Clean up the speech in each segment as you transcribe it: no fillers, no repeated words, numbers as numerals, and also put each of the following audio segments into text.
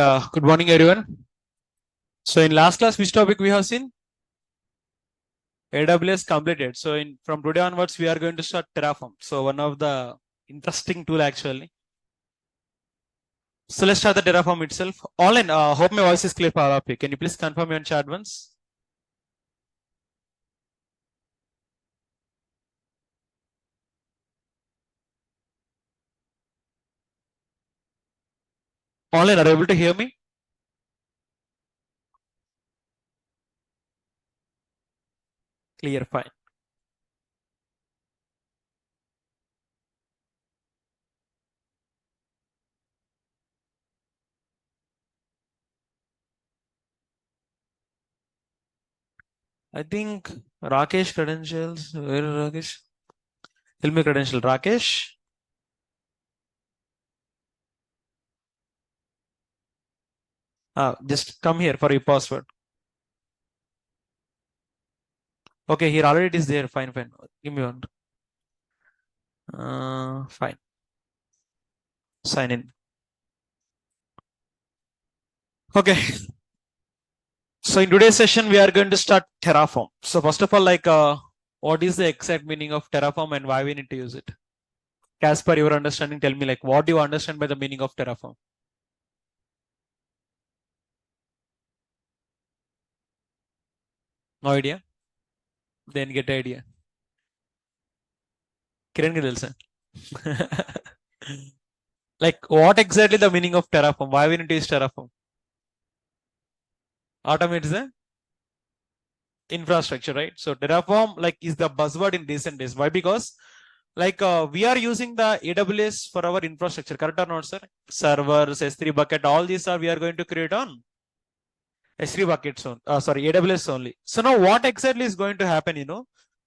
Good morning, everyone. So in last class, which topic we have seen? AWS completed. So from today onwards, we are going to start Terraform. So one of the interesting tool actually. So let's start the Terraform itself. All in. Hope my voice is clear for all of you. Can you please confirm your chat once? All in. Are you able to hear me? Clear. Fine. I think Rakesh credentials. Where is Rakesh? Tell me credential. Rakesh. Just come here for your password. Okay, here already it is there. Fine, fine. Give me one. Fine. Sign in. Okay. So in today's session, we are going to start Terraform. So first of all, what is the exact meaning of Terraform and why we need to use it? As per your understanding, tell me what do you understand by the meaning of Terraform? No idea? Then get idea. Kiran ki తెలుసా? What exactly the meaning of Terraform? Why we need to use Terraform? Automates the infrastructure, right? So Terraform is the buzzword in recent days. Why? Because we are using the AWS for our infrastructure, correct or not, sir? Servers, S3 bucket, all these are we are going to create on S3 buckets on, AWS only. So now what exactly is going to happen,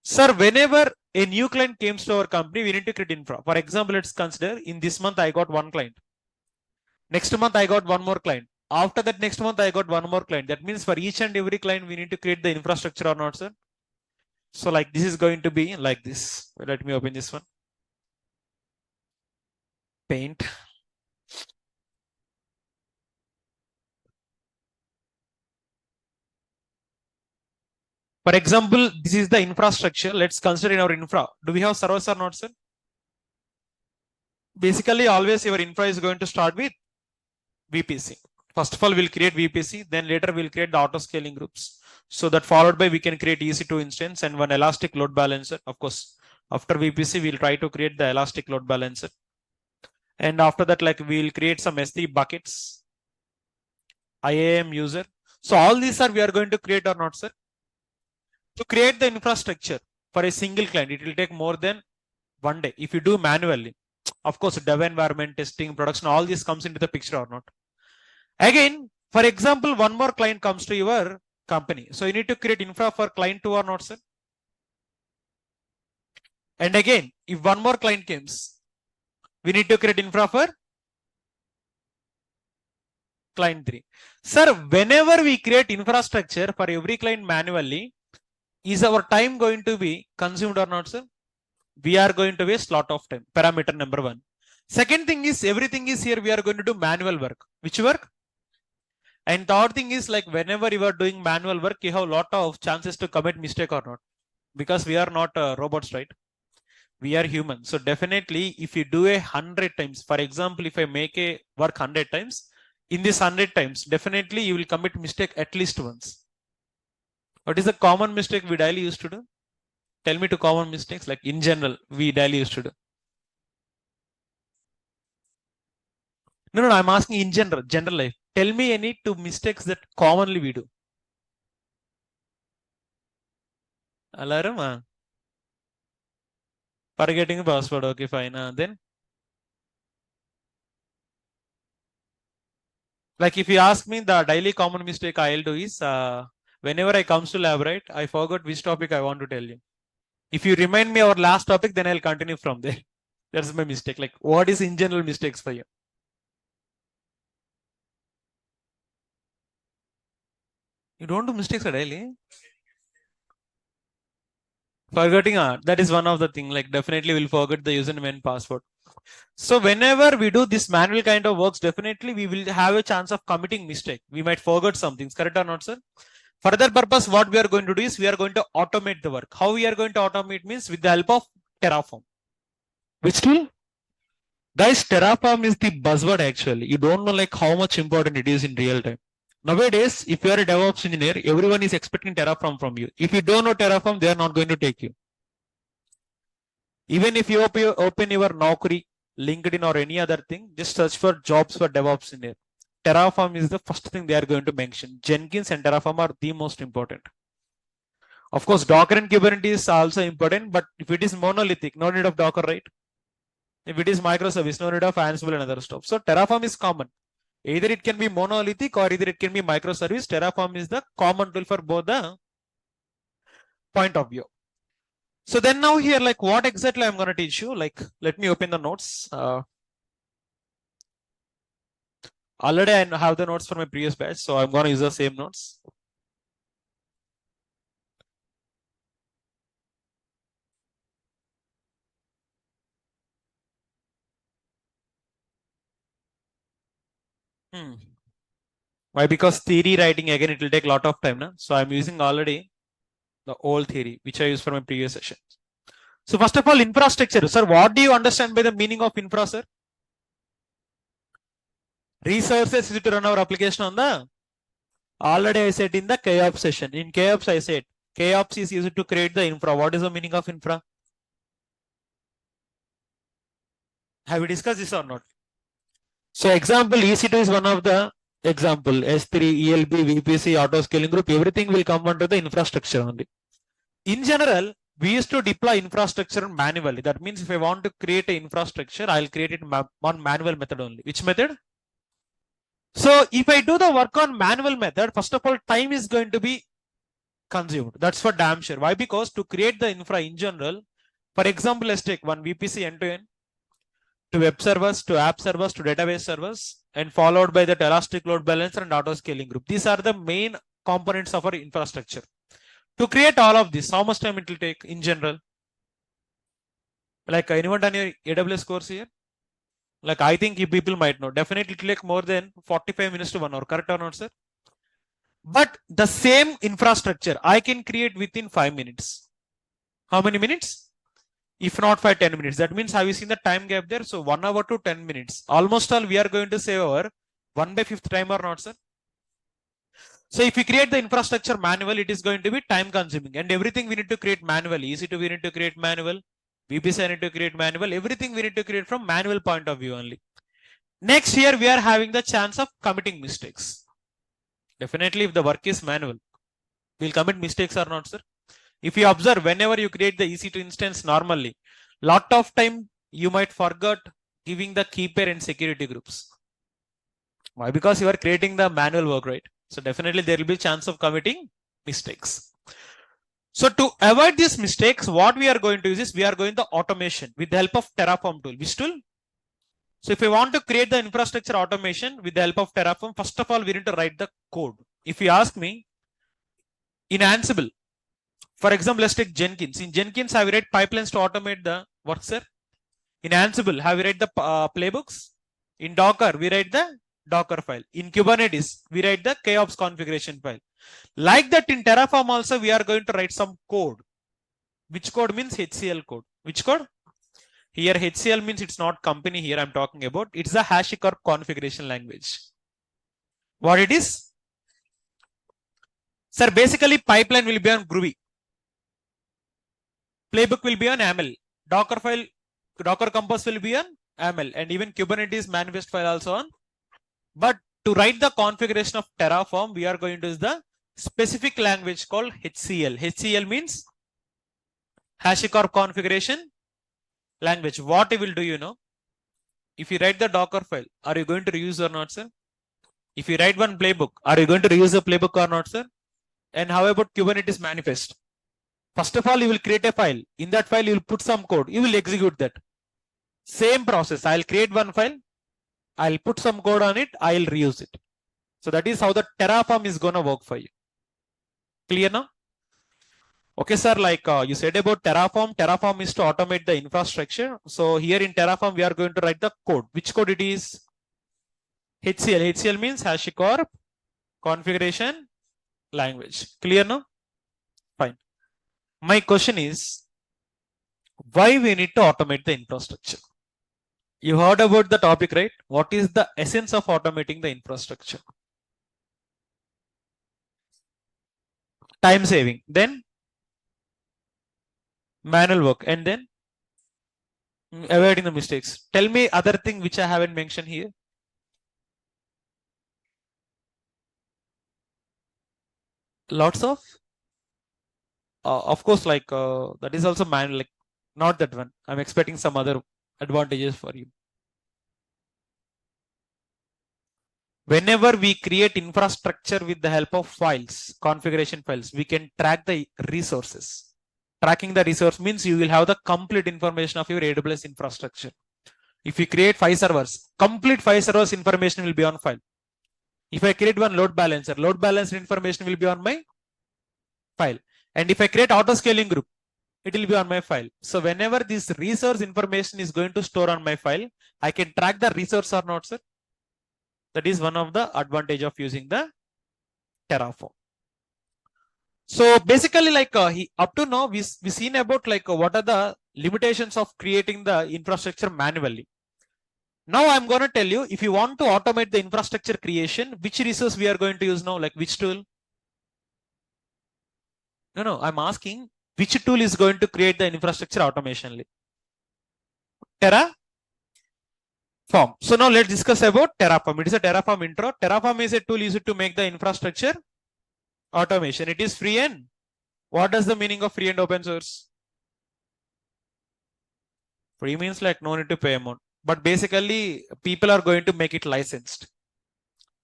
Sir, whenever a new client comes to our company, we need to create infra. For example, let's consider in this month, I got one client. Next month, I got one more client. After that, next month, I got one more client. That means for each and every client, we need to create the infrastructure or not, sir? So this is going to be like this. Let me open this one. Paint. For example, this is the infrastructure. Let's consider in our infra. Do we have servers or not, sir? Basically, always your infra is going to start with VPC. First of all, we'll create VPC. Then later we'll create the auto scaling groups. So that followed by we can create EC2 instance and one elastic load balancer. Of course, after VPC, we'll try to create the elastic load balancer. And after that, we'll create some S3 buckets, IAM user. So all these are we are going to create or not, sir? To create the infrastructure for a single client, it will take more than one day. If you do manually, of course, dev environment, testing, production, all this comes into the picture or not. Again, for example, one more client comes to your company. So you need to create infra for client 2 or not, sir? And again, if one more client comes, we need to create infra for client 3. Sir, whenever we create infrastructure for every client manually, is our time going to be consumed or not, sir? We are going to waste lot of time. Parameter number 1. Second thing is everything is here. We are going to do manual work. Which work? And third thing is whenever you are doing manual work, you have a lot of chances to commit mistake or not. Because we are not robots, right? We are human. So definitely if you do 100 times, for example, if I make a work 100 times, in this 100 times, definitely you will commit mistake at least once. What is the common mistake we daily used to do? Tell me two common mistakes in general we daily used to do. No, I'm asking in general life. Tell me any two mistakes that commonly we do. Alarm? Forgetting the password. Okay, fine. Then, if you ask me, the daily common mistake I'll do is whenever I comes to lab, right, I forgot which topic I want to tell you. If you remind me our last topic, then I'll continue from there. That's my mistake. What is in general mistakes for you? You don't do mistakes daily? Forgetting that is one of the thing. Definitely we'll forget the username and password. So whenever we do this manual kind of works, definitely we will have a chance of committing mistake. We might forget some things, correct or not, sir? For that purpose, what we are going to do is we are going to automate the work. How we are going to automate means with the help of Terraform. Which tool? Guys, Terraform is the buzzword actually. You don't know like how much important it is in real time. Nowadays, if you are a DevOps engineer, everyone is expecting Terraform from you. If you don't know Terraform, they are not going to take you. Even if you open your Naukri, LinkedIn or any other thing, just search for jobs for DevOps engineer. Terraform is the first thing they are going to mention. Jenkins and Terraform are the most important. Of course, Docker and Kubernetes is also important, but if it is monolithic, no need of Docker, right? If it is microservice, no need of Ansible and other stuff. So Terraform is common. Either it can be monolithic or either it can be microservice. Terraform is the common tool for both the point of view. So then now here, like what exactly I'm going to teach you, like let me open the notes. Already I have the notes for my previous batch, so I'm going to use the same notes. Why? Because theory writing again, it will take a lot of time. Na? So I'm using already the old theory, which I used for my previous session. So first of all, infrastructure. Sir, what do you understand by the meaning of infra, sir? Resources is to run our application on the. Already I said in the KOps session. In KOps I said, KOps is used to create the infra. What is the meaning of infra? Have we discussed this or not? So example, EC2 is one of the example. S3, ELB, VPC, auto scaling group, everything will come under the infrastructure only. In general, we used to deploy infrastructure manually. That means if I want to create an infrastructure, I'll create it on manual method only. Which method? So if I do the work on manual method, first of all, time is going to be consumed. That's for damn sure. Why? Because to create the infra in general, for example, let's take one VPC end-to-end to web servers, to app servers, to database servers, and followed by the elastic load balancer and auto scaling group. These are the main components of our infrastructure. To create all of this, how much time it will take in general? Like anyone done your AWS course here? Like I think you people might know. Definitely it will take more than 45 minutes to 1 hour. Correct or not, sir? But the same infrastructure I can create within 5 minutes. How many minutes? If not 10 minutes. That means have you seen the time gap there? So 1 hour to 10 minutes. Almost all we are going to save our 1/5 time or not, sir? So if we create the infrastructure manual, it is going to be time consuming, and everything we need to create manually. EC2 we need to create manual, VPC I need to create manual, everything we need to create from manual point of view only. Next here we are having the chance of committing mistakes. Definitely if the work is manual, we'll commit mistakes or not, sir? If you observe, whenever you create the EC2 instance normally, lot of time you might forget giving the key pair and security groups. Why? Because you are creating the manual work, right? So definitely there will be chance of committing mistakes. So to avoid these mistakes, what we are going to use is we are going to automation with the help of Terraform tool. Which tool? So if we want to create the infrastructure automation with the help of Terraform, first of all, we need to write the code. If you ask me, in Ansible, for example, let's take Jenkins. In Jenkins, have we write pipelines to automate the work, sir? In Ansible, have we write the playbooks? In Docker, we write the Docker file. In Kubernetes, we write the KOps configuration file. Like that in Terraform also, we are going to write some code. Which code means HCL code? Which code? Here HCL means it's not company here I'm talking about. It's the HashiCorp configuration language. What it is? Sir, basically pipeline will be on Groovy. Playbook will be on AML. Docker file, Docker Compose will be on AML, and even Kubernetes manifest file also on. But to write the configuration of Terraform, we are going to use the specific language called HCL. HCL means HashiCorp configuration language. What it will do, you know? If you write the Docker file, are you going to reuse or not, sir? If you write one playbook, are you going to reuse the playbook or not, sir? And how about Kubernetes manifest? First of all, you will create a file. In that file, you will put some code. You will execute that. Same process. I'll create one file. I'll put some code on it. I'll reuse it. So that is how the Terraform is going to work for you. Clear now? Okay, sir, like you said about Terraform. Terraform is to automate the infrastructure. So here in Terraform, we are going to write the code. Which code it is? HCL. HCL means HashiCorp configuration language. Clear now? Fine. My question is, why we need to automate the infrastructure? You heard about the topic, right? What is the essence of automating the infrastructure? Time saving. Then manual work. And then avoiding the mistakes. Tell me other thing which I haven't mentioned here. Lots of course, like that is also manual, like not that one. I'm expecting some other advantages for you. Whenever we create infrastructure with the help of files, configuration files, we can track the resources. Tracking the resource means you will have the complete information of your AWS infrastructure. If you create 5 servers, complete 5 servers information will be on file. If I create one load balancer, load balancer information will be on my file. And if I create auto scaling group, it will be on my file. So whenever this resource information is going to store on my file, I can track the resource or not, sir. That is one of the advantage of using the Terraform. So basically, like up to now, we seen about like what are the limitations of creating the infrastructure manually. Now I'm going to tell you, if you want to automate the infrastructure creation, which resource we are going to use now, like which tool? No, I'm asking which tool is going to create the infrastructure automationally? Terraform. So now let's discuss about Terraform. It is a Terraform intro. Terraform is a tool used to make the infrastructure automation. It is free and what does the meaning of free and open source? Free means like no need to pay amount. But basically, people are going to make it licensed.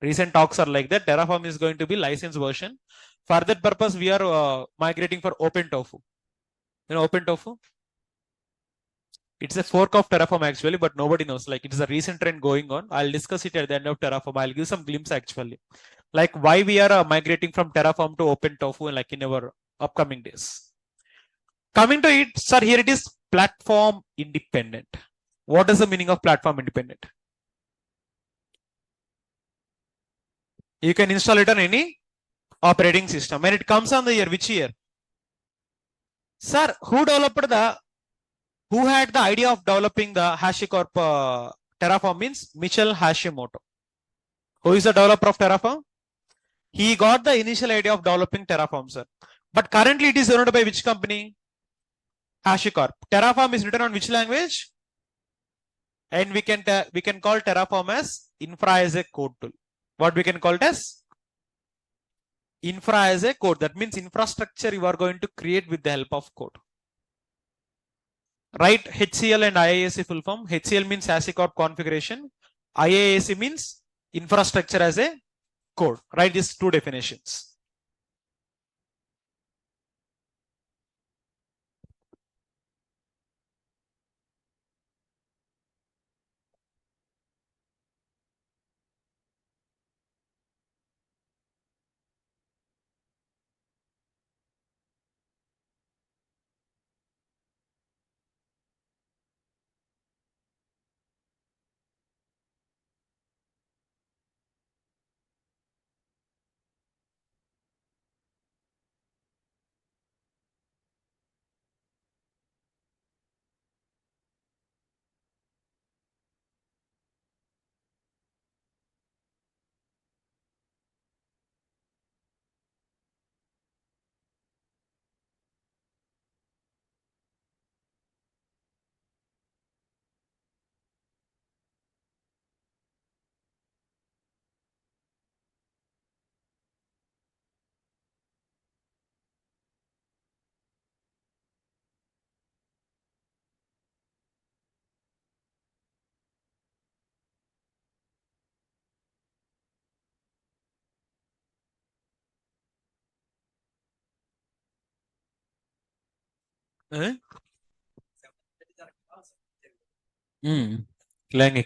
Recent talks are like that. Terraform is going to be licensed version. For that purpose, we are migrating for OpenTofu. You know OpenTofu? It's a fork of Terraform actually, but nobody knows. Like it's a recent trend going on. I'll discuss it at the end of Terraform. I'll give some glimpse actually. Like why we are migrating from Terraform to OpenTofu like in our upcoming days. Coming to it, sir, here it is platform independent. What is the meaning of platform independent? You can install it on any operating system. When it comes on the year, which year? Sir, who had the idea of developing the HashiCorp Terraform means Michel Hashimoto. Who is the developer of Terraform? He got the initial idea of developing Terraform, sir. But currently it is owned by which company? HashiCorp. Terraform is written on which language? And we can call Terraform as infra as a code tool. What we can call it as? Infra as a code. That means infrastructure you are going to create with the help of code. Write HCL and IaaS full form. HCL means HashiCorp configuration. IaaS means infrastructure as a code. Write these two definitions.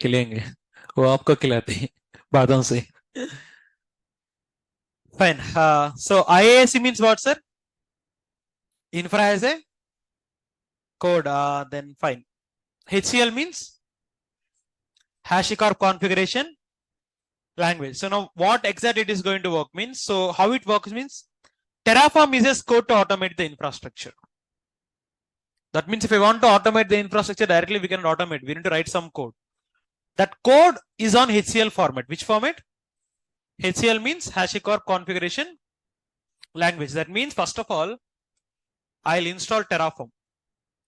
खिलाएंगे वो आपको खिलाते हैं बातों से. Fine. So IaaS means what, sir? Infra has a code, then fine. HCL means HashiCorp configuration language. So now what exactly it is going to work means, so how it works means, Terraform is a code to automate the infrastructure. That means if I want to automate the infrastructure directly, we can automate. We need to write some code. That code is on HCL format. Which format? HCL means HashiCorp configuration language. That means first of all, I'll install Terraform.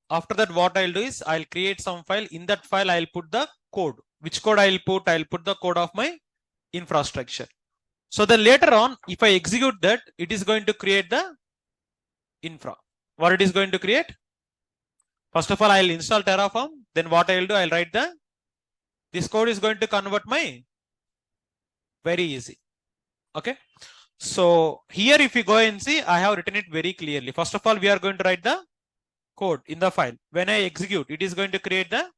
After that, what I'll do is I'll create some file. In that file, I'll put the code. Which code I'll put? I'll put the code of my infrastructure. So then later on, if I execute that, it is going to create the infra. What it is going to create? First of all, I'll install Terraform. Then what I'll do, I'll write this code is going to convert my, very easy. Okay. So here, if you go and see, I have written it very clearly. First of all, we are going to write the code in the file. When I execute, it is going to create the,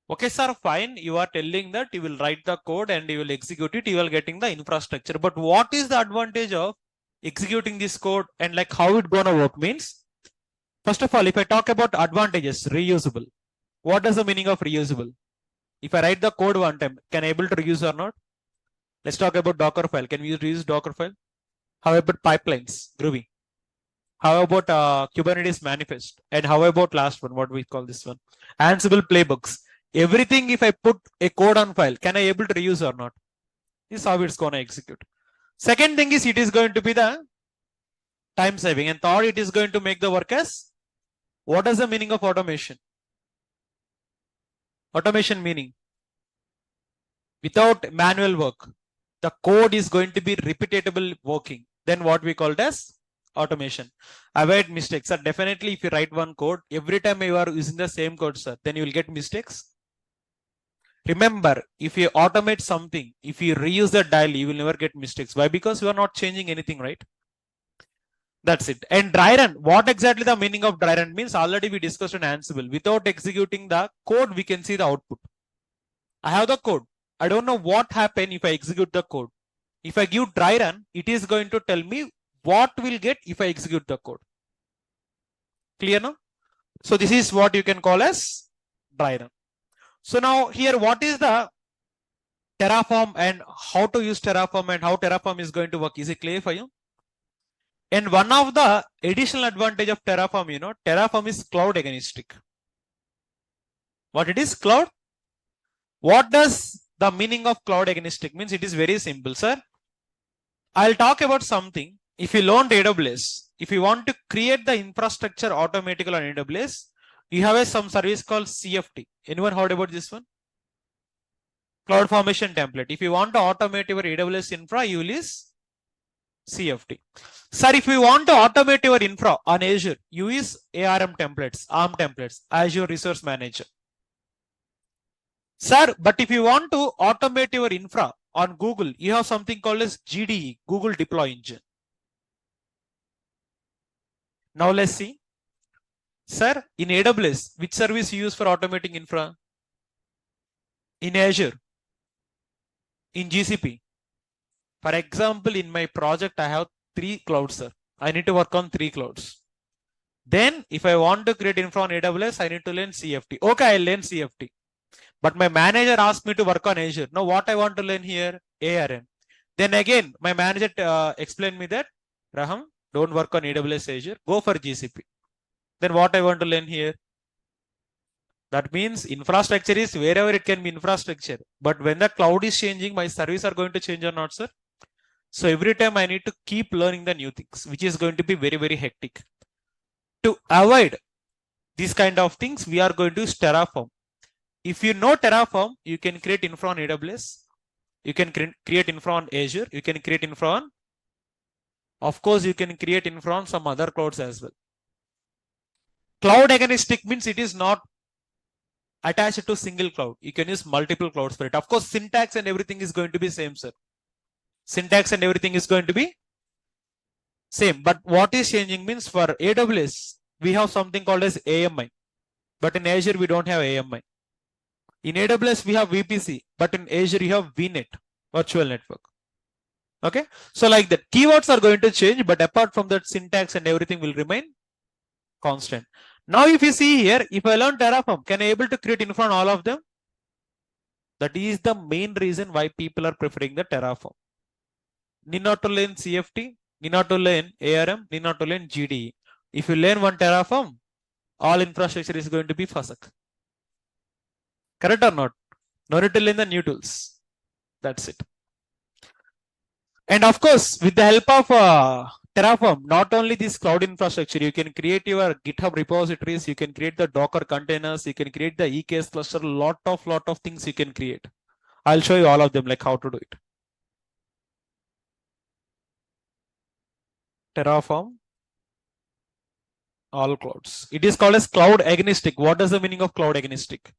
okay, sir, fine. You are telling that you will write the code and you will execute it. You will getting the infrastructure. But what is the advantage of executing this code and like how it gonna work means? First of all, if I talk about advantages, reusable. What does the meaning of reusable? If I write the code one time, can I able to reuse or not? Let's talk about Docker file. Can we reuse Docker file? How about pipelines, Groovy? How about Kubernetes manifest? And how about last one? What we call this one? Ansible playbooks. Everything, if I put a code on file, can I able to reuse or not? This is how it's going to execute. Second thing is it is going to be the time saving. And third, it is going to make the work as, what is the meaning of automation? Automation meaning without manual work, the code is going to be repeatable working. Then what we call it as automation. Avoid mistakes. Sir, definitely if you write one code, every time you are using the same code, sir, then you will get mistakes. Remember, if you automate something, if you reuse the dial, you will never get mistakes. Why? Because you are not changing anything, right? That's it. And dry run. What exactly the meaning of dry run means? Already we discussed in Ansible. Without executing the code, we can see the output. I have the code. I don't know what happened if I execute the code. If I give dry run, it is going to tell me what will get if I execute the code. Clear now? So this is what you can call as dry run. So now here, what is the Terraform and how to use Terraform and how Terraform is going to work? Is it clear for you? And one of the additional advantage of Terraform, Terraform is cloud agnostic. What it is? Cloud. What does the meaning of cloud agnostic means? It is very simple, sir. I'll talk about something. If you learned AWS, if you want to create the infrastructure automatically on AWS, you have some service called CFT. Anyone heard about this one? Cloud Formation Template. If you want to automate your AWS infra, you will use CFT. Sir, if you want to automate your infra on Azure, you use ARM templates, ARM templates, Azure Resource Manager. Sir, but if you want to automate your infra on Google, you have something called as GDE, Google Deploy Engine. Now let's see. Sir, in AWS, which service you use for automating infra? In Azure, in GCP. For example, in my project, I have 3 clouds, sir. I need to work on 3 clouds. Then if I want to create infra on AWS, I need to learn CFT. Okay, I'll learn CFT. But my manager asked me to work on Azure. Now what I want to learn here? ARM. Then again, my manager explained me that, Raham, don't work on AWS Azure. Go for GCP. Then what I want to learn here? That means infrastructure is wherever it can be infrastructure. But when the cloud is changing, my service are going to change or not, sir? So every time I need to keep learning the new things, which is going to be very, very hectic. To avoid these kind of things, we are going to use Terraform. If you know Terraform, you can create infra on AWS. You can create infra on Azure. You can create infra on, of course, you can create infra on some other clouds as well. Cloud agnostic means it is not attached to single cloud. You can use multiple clouds for it. Of course, syntax and everything is going to be same, sir. Syntax and everything is going to be same. But what is changing means for AWS, we have something called as AMI. But in Azure, we don't have AMI. In AWS, we have VPC. But in Azure, you have VNet, virtual network. Okay. So like that, keywords are going to change. But apart from that, syntax and everything will remain constant. Now, if you see here, if I learn Terraform, can I able to create infra on all of them? That is the main reason why people are preferring the Terraform. Need not to learn CFT, need not to learn ARM, need not to learn GDE. If you learn one Terraform, all infrastructure is going to be FASAC. Correct or not? No need to learn the new tools. That's it. And of course, with the help of Terraform, not only this cloud infrastructure, you can create your GitHub repositories, you can create the Docker containers, you can create the EKS cluster, lot of things you can create. I'll show you all of them, like how to do it. Terraform, all clouds. It is called as cloud agnostic. What is the meaning of cloud agnostic?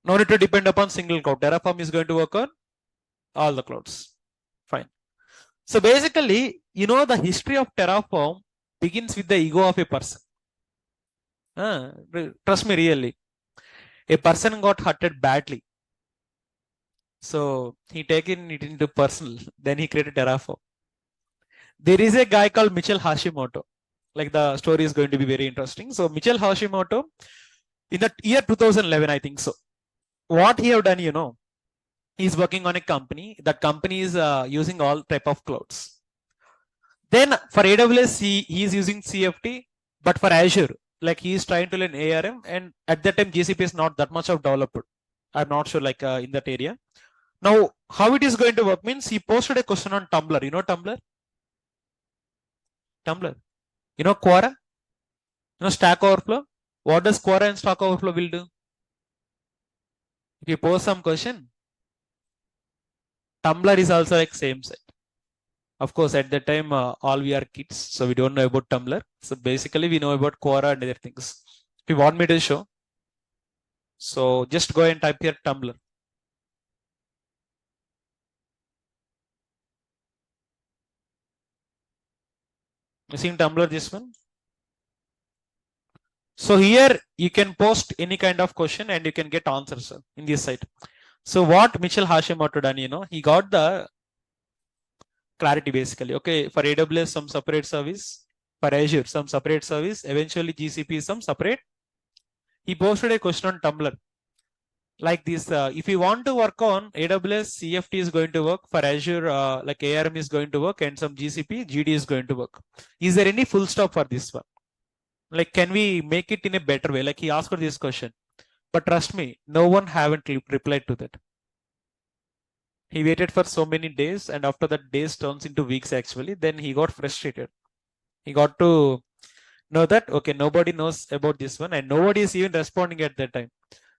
No need to depend upon single cloud. Terraform is going to work on all the clouds. Fine. So basically, you know, the history of Terraform begins with the ego of a person. Trust me, really. A person got hurted badly. So he taken it into personal. Then he created Terraform. There is a guy called Michel Hashimoto. Like the story is going to be very interesting. So Michel Hashimoto, in the year 2011, I think so. What he have done, you know, he's working on a company. That company is using all type of clouds. Then for AWS, he is using CFT, but for Azure, like he is trying to learn ARM, and at that time GCP is not that much of developed. I'm not sure, like in that area. Now, how it is going to work means he posted a question on Tumblr. You know Tumblr? Tumblr. You know Quora? You know Stack Overflow? What does Quora and Stack Overflow will do? If you post some question, Tumblr is also like same site. Of course, at that time, all we are kids, so we don't know about Tumblr. So basically, we know about Quora and other things. If you want me to show, so just go and type here Tumblr. You seen Tumblr this one? So here you can post any kind of question and you can get answers in this site. So what Michel Hashimoto done, you know, he got the clarity basically. Okay, for AWS some separate service, for Azure some separate service, eventually GCP some separate. He posted a question on Tumblr like this. If you want to work on AWS, CFT is going to work. For Azure, like ARM is going to work, and some GCP, GD is going to work. Is there any full stop for this one? Like, can we make it in a better way? Like he asked this question, but trust me, no one haven't replied to that. He waited for so many days, and after that days turns into weeks actually. Then he got frustrated. He got to know that okay, nobody knows about this one, and nobody is even responding at that time.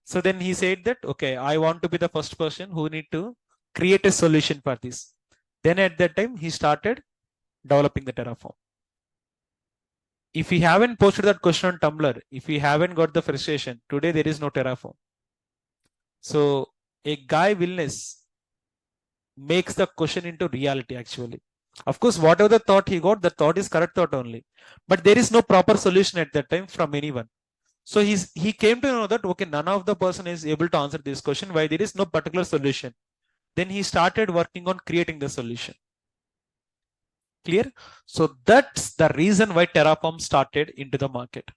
So then he said that okay, I want to be the first person who need to create a solution for this. Then at that time he started developing the Terraform. If we haven't posted that question on Tumblr, if we haven't got the frustration, today there is no Terraform. So a guy willness makes the question into reality actually. Of course, whatever the thought he got, the thought is correct thought only. But there is no proper solution at that time from anyone. So he came to know that okay, none of the person is able to answer this question, why there is no particular solution. Then he started working on creating the solution. Clear? So that's the reason why Terraform started into the market.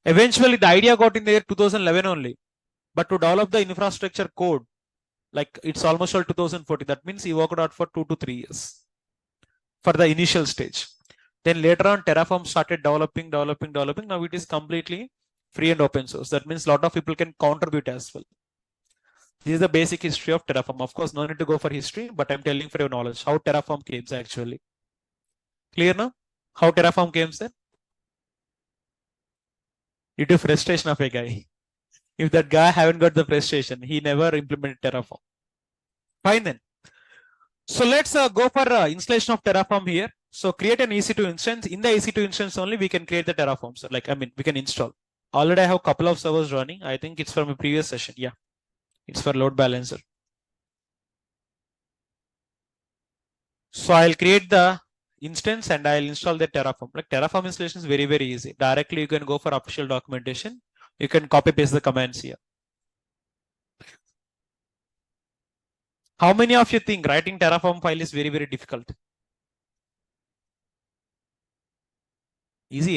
Eventually, the idea got in the year 2011 only. But to develop the infrastructure code, like it's almost all 2014. That means he worked out for 2 to 3 years for the initial stage. Then later on, Terraform started developing. Now it is completely free and open source. That means a lot of people can contribute as well. This is the basic history of Terraform. Of course, no need to go for history, but I'm telling for your knowledge how Terraform came actually. Clear now? How Terraform came then? Due to frustration of a guy. If that guy haven't got the frustration, he never implemented Terraform. Fine then. So let's go for installation of Terraform here. So create an EC2 instance. In the EC2 instance only, we can create the Terraform. So like, I mean, we can install. Already I have a couple of servers running. I think it's from a previous session. Yeah, it's for load balancer. So I'll create the instance and I'll install the Terraform. Like Terraform installation is very, very easy. Directly you can go for official documentation. You can copy paste the commands here. How many of you think writing Terraform file is very, very difficult? Easy,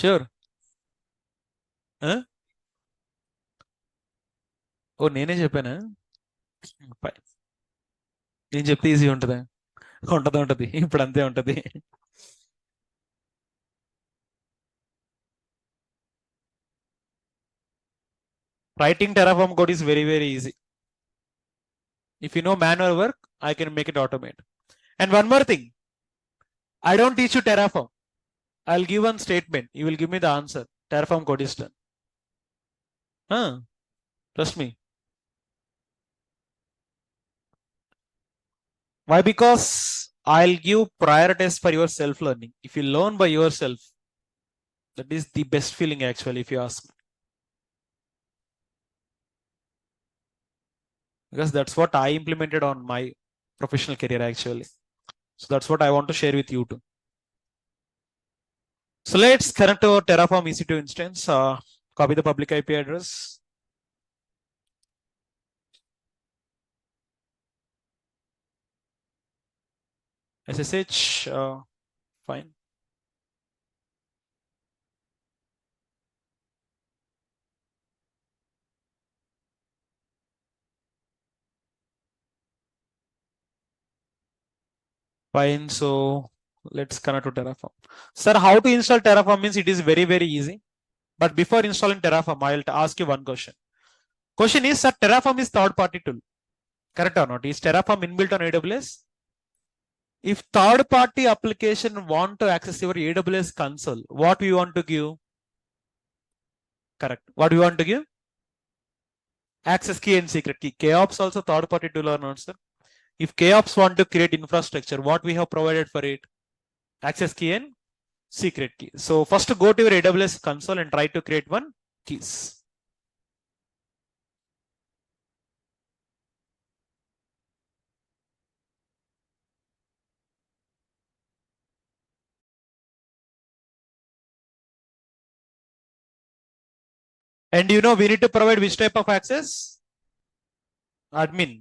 sure. ఓ నేనే చెప్పానా? నేను చెప్తే easy ఉంటుందా? ఉంటది ఇప్పుడు అంతే ఉంటది. Writing Terraform code is very easy. If you know manual work, I can make it automate. And one more thing, I don't teach you Terraform. I'll give one statement. You will give me the answer. Terraform code is done. Trust me. Why? Because I'll give prior test for your self-learning. If you learn by yourself, that is the best feeling actually, if you ask me. Because that's what I implemented on my professional career actually. So that's what I want to share with you too. So let's connect to our Terraform EC2 instance. Copy the public IP address. SSH, fine. Fine. So let's connect to Terraform. Sir, how to install Terraform means it is very easy. But before installing Terraform, I'll ask you one question. Question is, sir, Terraform is third-party tool. Correct or not? Is Terraform inbuilt on AWS? If third-party application want to access your AWS console, what we want to give? Correct. What do we want to give? Access key and secret key. KOps also third-party tool or not, sir? If KOps want to create infrastructure, what we have provided for it? Access key and secret key. So first go to your AWS console and try to create one keys. And you know, we need to provide which type of access? Admin.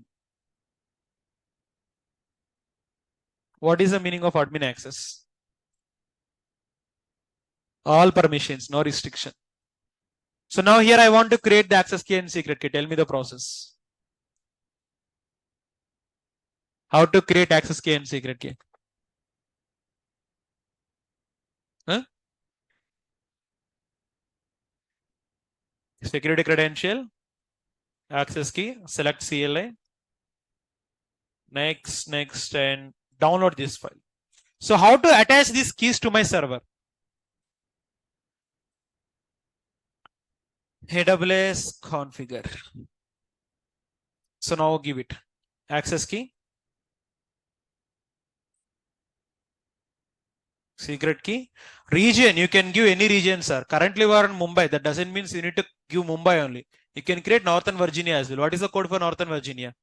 What is the meaning of admin access? All permissions, no restriction. So now here I want to create the access key and secret key. Tell me the process. How to create access key and secret key? Security credential, access key, select CLI. Next, and download this file. So how to attach these keys to my server? AWS configure. So now give it access key, secret key, region. You can give any region, sir. Currently we are in Mumbai. That doesn't mean you need to give Mumbai only. You can create Northern Virginia as well. What is the code for Northern Virginia?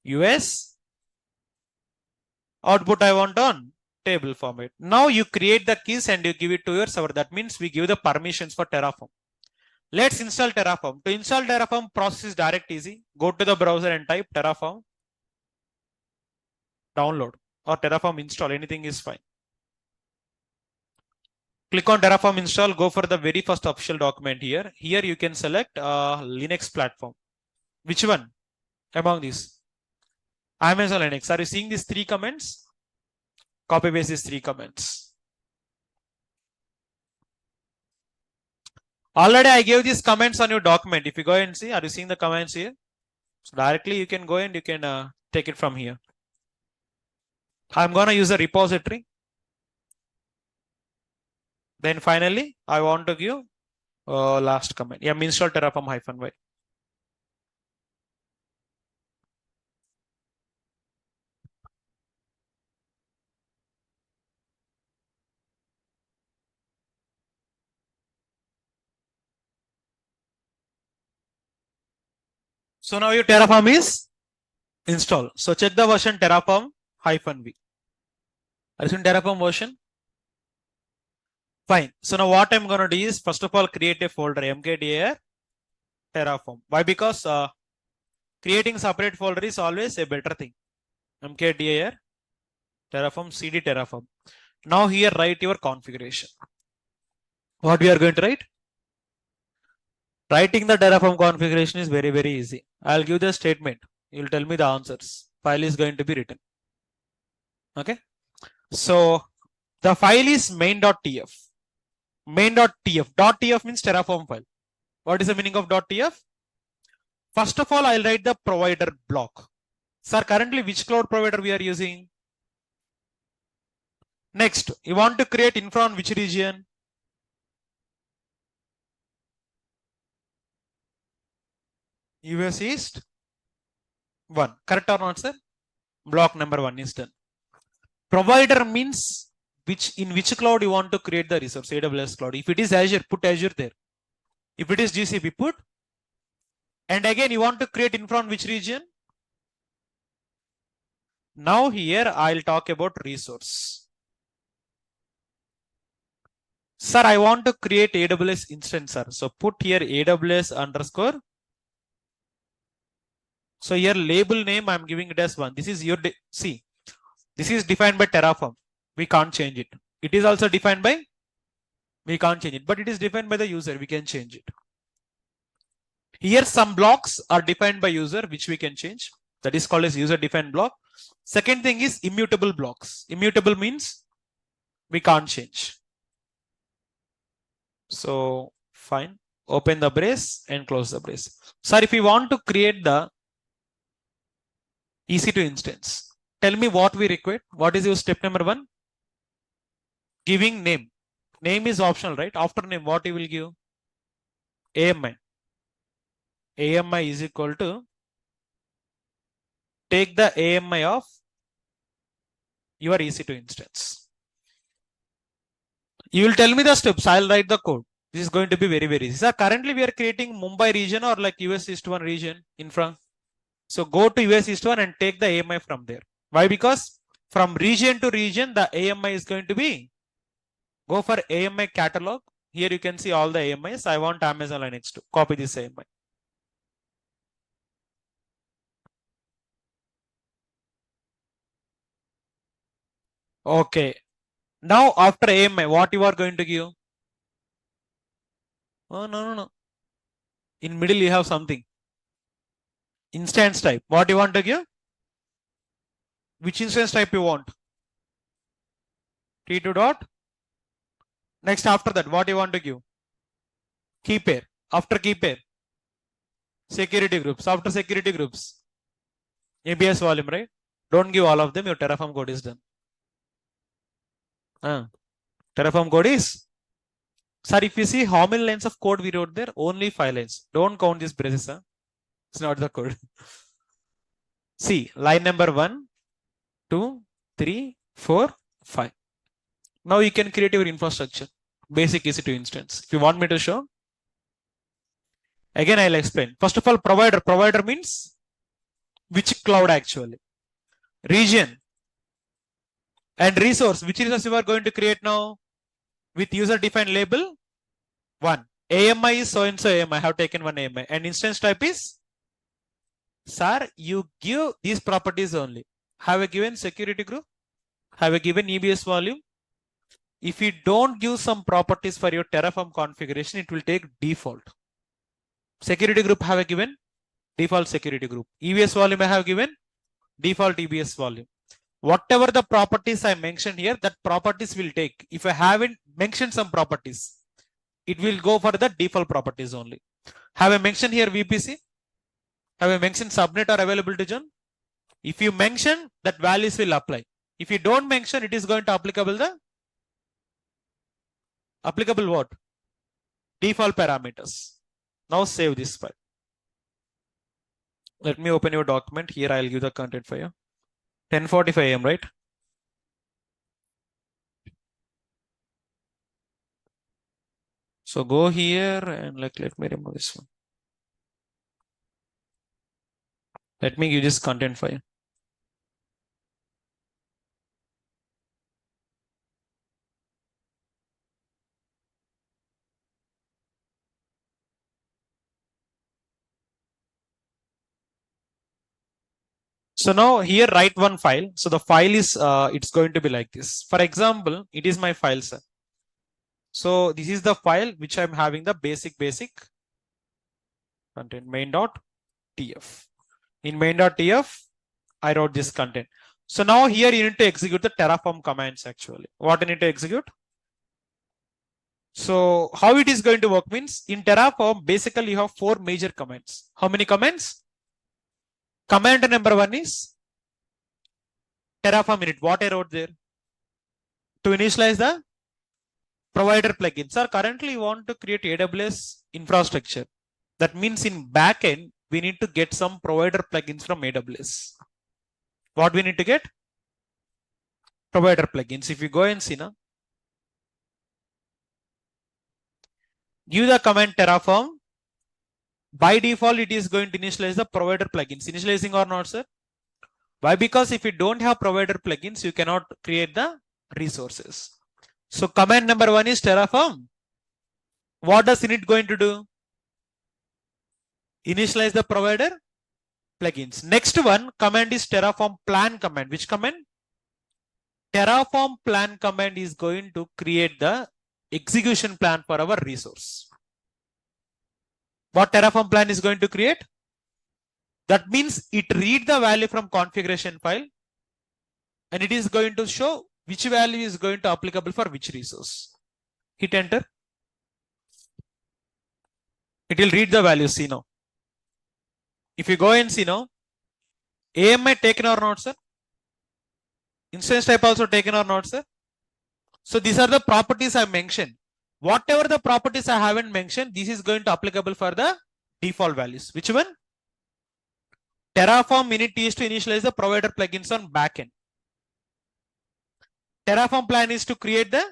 US. Output I want on table format. Now you create the keys and you give it to your server. That means we give the permissions for Terraform. Let's install Terraform. To install Terraform, process is direct easy. Go to the browser and type Terraform. Download or Terraform install. Anything is fine. Click on Terraform install. Go for the very first official document here. Here you can select Linux platform. Which one among these? Amazon Linux. Are you seeing these three comments? Copy paste these three comments. Already I gave these comments on your document. If you go and see, are you seeing the comments here? So directly you can go and you can take it from here. I'm going to use a repository. Then finally, I want to give last comment. Yeah, install Terraform -y. So now your Terraform is installed. So check the version Terraform -v. Are you seeing Terraform version? Fine. So now what I'm going to do is, first of all, create a folder mkdir Terraform. Why? Because creating separate folder is always a better thing. Mkdir Terraform cd Terraform. Now here write your configuration. What we are going to write? Writing the Terraform configuration is very, very easy. I'll give the statement. You'll tell me the answers. File is going to be written. Okay. So the file is main.tf. Main.tf. .tf means Terraform file. What is the meaning of .tf? First of all, I'll write the provider block. Sir, currently which cloud provider we are using? Next, you want to create infra on which region? US East 1. Correct or not, sir? Block number 1 is done. Provider means in which cloud you want to create the resource, AWS cloud. If it is Azure, put Azure there. If it is GCP, put. And again, you want to create infra on which region? Now here I'll talk about resource. Sir, I want to create AWS instance, sir. So put here AWS underscore. So here label name, I'm giving it as 1. This is your, see, this is defined by Terraform. We can't change it. It is also defined by, we can't change it, but it is defined by the user. We can change it. Here some blocks are defined by user, which we can change. That is called as user defined block. Second thing is immutable blocks. Immutable means we can't change. So fine. Open the brace and close the brace. Sir, if you want to create the EC2 instance, tell me what we require. What is your step number 1? Giving name. Name is optional, right? After name, what you will give? AMI. AMI is equal to, take the AMI of your EC2 instance. You will tell me the steps. I'll write the code. This is going to be very, very easy. So currently we are creating Mumbai region or like US East 1 region infra. So go to US East 1 and take the AMI from there. Why? Because from region to region, the AMI is going to be, go for AMI catalog. Here you can see all the AMIs. I want Amazon Linux to copy this AMI. Okay. Now after AMI, what you are going to give? Oh, no. In middle you have something. Instance type. What you want to give? Which instance type you want? T2 dot. Next after that, what you want to give? Key pair. After key pair, security groups. After security groups, ABS volume, right? Don't give all of them. Your Terraform code is done. Terraform code is. Sir, if you see how many lines of code we wrote there, only 5 lines. Don't count these braces. Huh? It's not the code. See, line number 1, 2, 3, 4, 5. Now you can create your infrastructure. Basic EC2 instance. If you want me to show, again I'll explain. First of all, provider. Provider means which cloud actually. Region. And resource. Which resource you are going to create now? With user defined label 1. AMI is so and so AMI. I have taken one AMI. And instance type is, sir, you give these properties only. Have a given security group. Have a given EBS volume. If you don't give some properties for your Terraform configuration, it will take default. Security group have a given default security group. EBS volume I have given default EBS volume. Whatever the properties I mentioned here, that properties will take. If I haven't mentioned some properties, it will go for the default properties only. Have I mentioned here VPC? Have I mentioned subnet or availability zone? If you mention, that values will apply. If you don't mention, it is going to applicable what? Default parameters. Now save this file. Let me open your document. Here I'll give the content for you. 10:45 AM, right? So go here and let me remove this one. Let me give this content for you. So now here write one file. So the file is, it's going to be like this. For example, it is my file, sir. So this is the file which I'm having the basic content main.tf. In main.tf, I wrote this content. So now here you need to execute the Terraform commands actually. What you need to execute? So how it is going to work means in Terraform, basically you have 4 major commands. How many commands? Command number 1 is Terraform init. What I wrote there? To initialize the provider plugins. Sir, currently you want to create AWS infrastructure. That means in backend, we need to get some provider plugins from AWS. What we need to get? Provider plugins. If you go and see now, give the command Terraform. By default, it is going to initialize the provider plugins. Initializing or not, sir? Why? Because if you don't have provider plugins, you cannot create the resources. So command number 1 is Terraform. What does init going to do? Initialize the provider plugins. Next one command is Terraform plan command. Which command? Terraform plan command is going to create the execution plan for our resource. What Terraform plan is going to create? That means it read the value from configuration file and it is going to show which value is going to applicable for which resource. Hit enter. It will read the value. See now. If you go and see now, AMI taken or not, sir? Instance type also taken or not, sir? So these are the properties I mentioned. Whatever the properties I haven't mentioned, this is going to applicable for the default values. Which one? Terraform init is to initialize the provider plugins on backend. Terraform plan is to create the,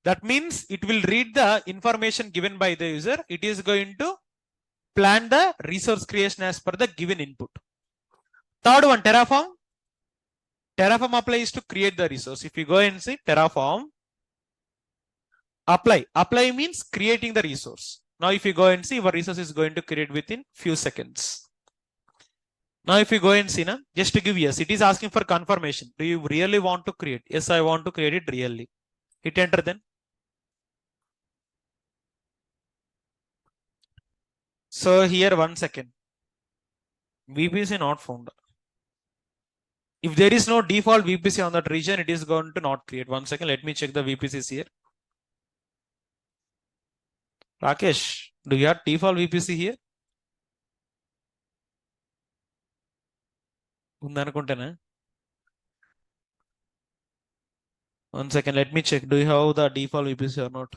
that means it will read the information given by the user. It is going to plan the resource creation as per the given input. Third one, Terraform. Terraform apply is to create the resource. If you go and see Terraform apply. Apply means creating the resource. Now if you go and see, our resource is going to create within few seconds. Now if you go and see, just to give yes, it is asking for confirmation. Do you really want to create? Yes, I want to create it really. Hit enter then. So here 1 second. VPC not found. If there is no default VPC on that region, it is going to not create. 1 second, let me check the VPCs here. Rakesh, do you have default VPC here? One second, let me check. Do you have the default VPC or not?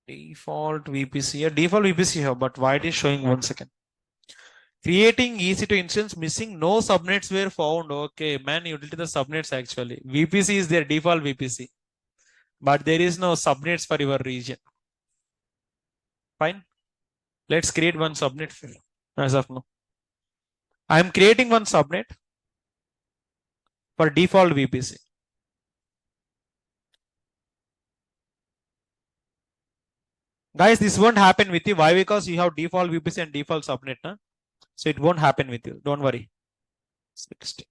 Default VPC. Yeah, default VPC here, but why it is showing 1 second? Creating EC2 instance missing, no subnets were found. Okay, man, you did the subnets actually. VPC is their default VPC, but there is no subnets for your region. Fine. Let's create one subnet as of now. I am creating one subnet for default VPC. Guys, this won't happen with you. Why? Because you have default VPC and default subnet. Huh? So it won't happen with you. Don't worry. 60.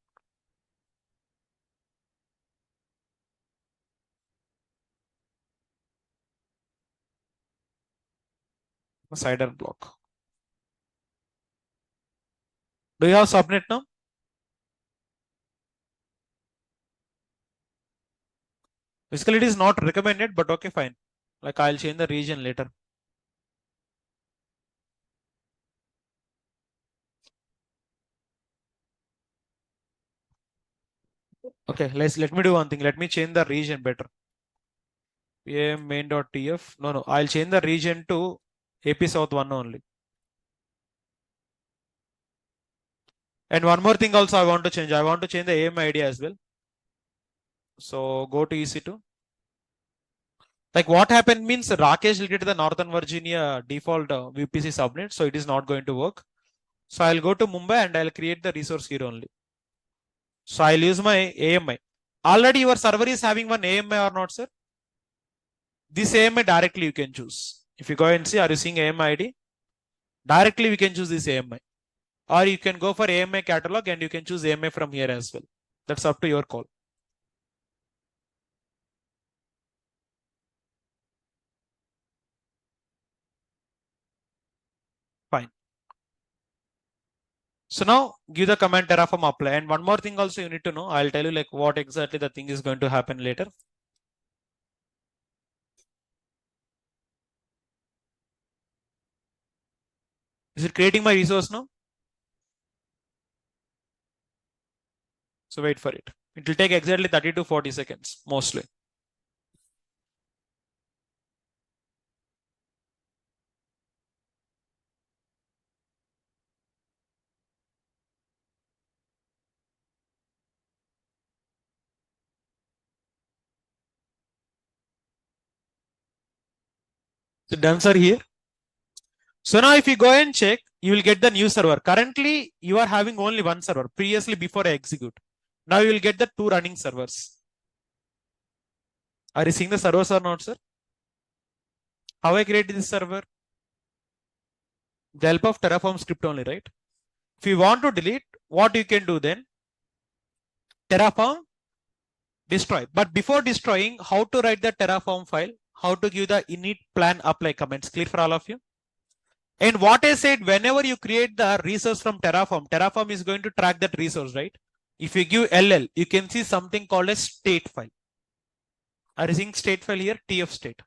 Cider block. Do you have subnet now? Basically, it is not recommended, but okay, fine. Like I'll change the region later. Okay, let me do one thing. Let me change the region better. PM main.tf. No, I'll change the region to AP South 1 only. And one more thing also I want to change. I want to change the AMI ID as well. So go to EC2. Like what happened means Rakesh will get the Northern Virginia default VPC subnet. So it is not going to work. So I'll go to Mumbai and I'll create the resource here only. So I'll use my AMI. Already your server is having one AMI or not, sir? This AMI directly you can choose. If you go and see, are you seeing AMI ID? Directly we can choose this AMI. Or you can go for AMI catalog and you can choose AMI from here as well. That's up to your call. Fine. So now give the command Terraform apply. And one more thing also you need to know. I'll tell you like what exactly the thing is going to happen later. Is it creating my resource now? So wait for it. It will take exactly 30 to 40 seconds mostly. So done, sir, here. So now if you go and check, you will get the new server. Currently, you are having only one server. Previously, before I execute. Now you will get the two running servers. Are you seeing the servers or not, sir? How I created this server? The help of Terraform script only, right? If you want to delete, what you can do then? Terraform destroy. But before destroying, how to write the Terraform file? How to give the init plan apply comments? Clear for all of you? And what I said, whenever you create the resource from Terraform, Terraform is going to track that resource, right? If you give LL, you can see something called a state file. Are you seeing state file here? TF state.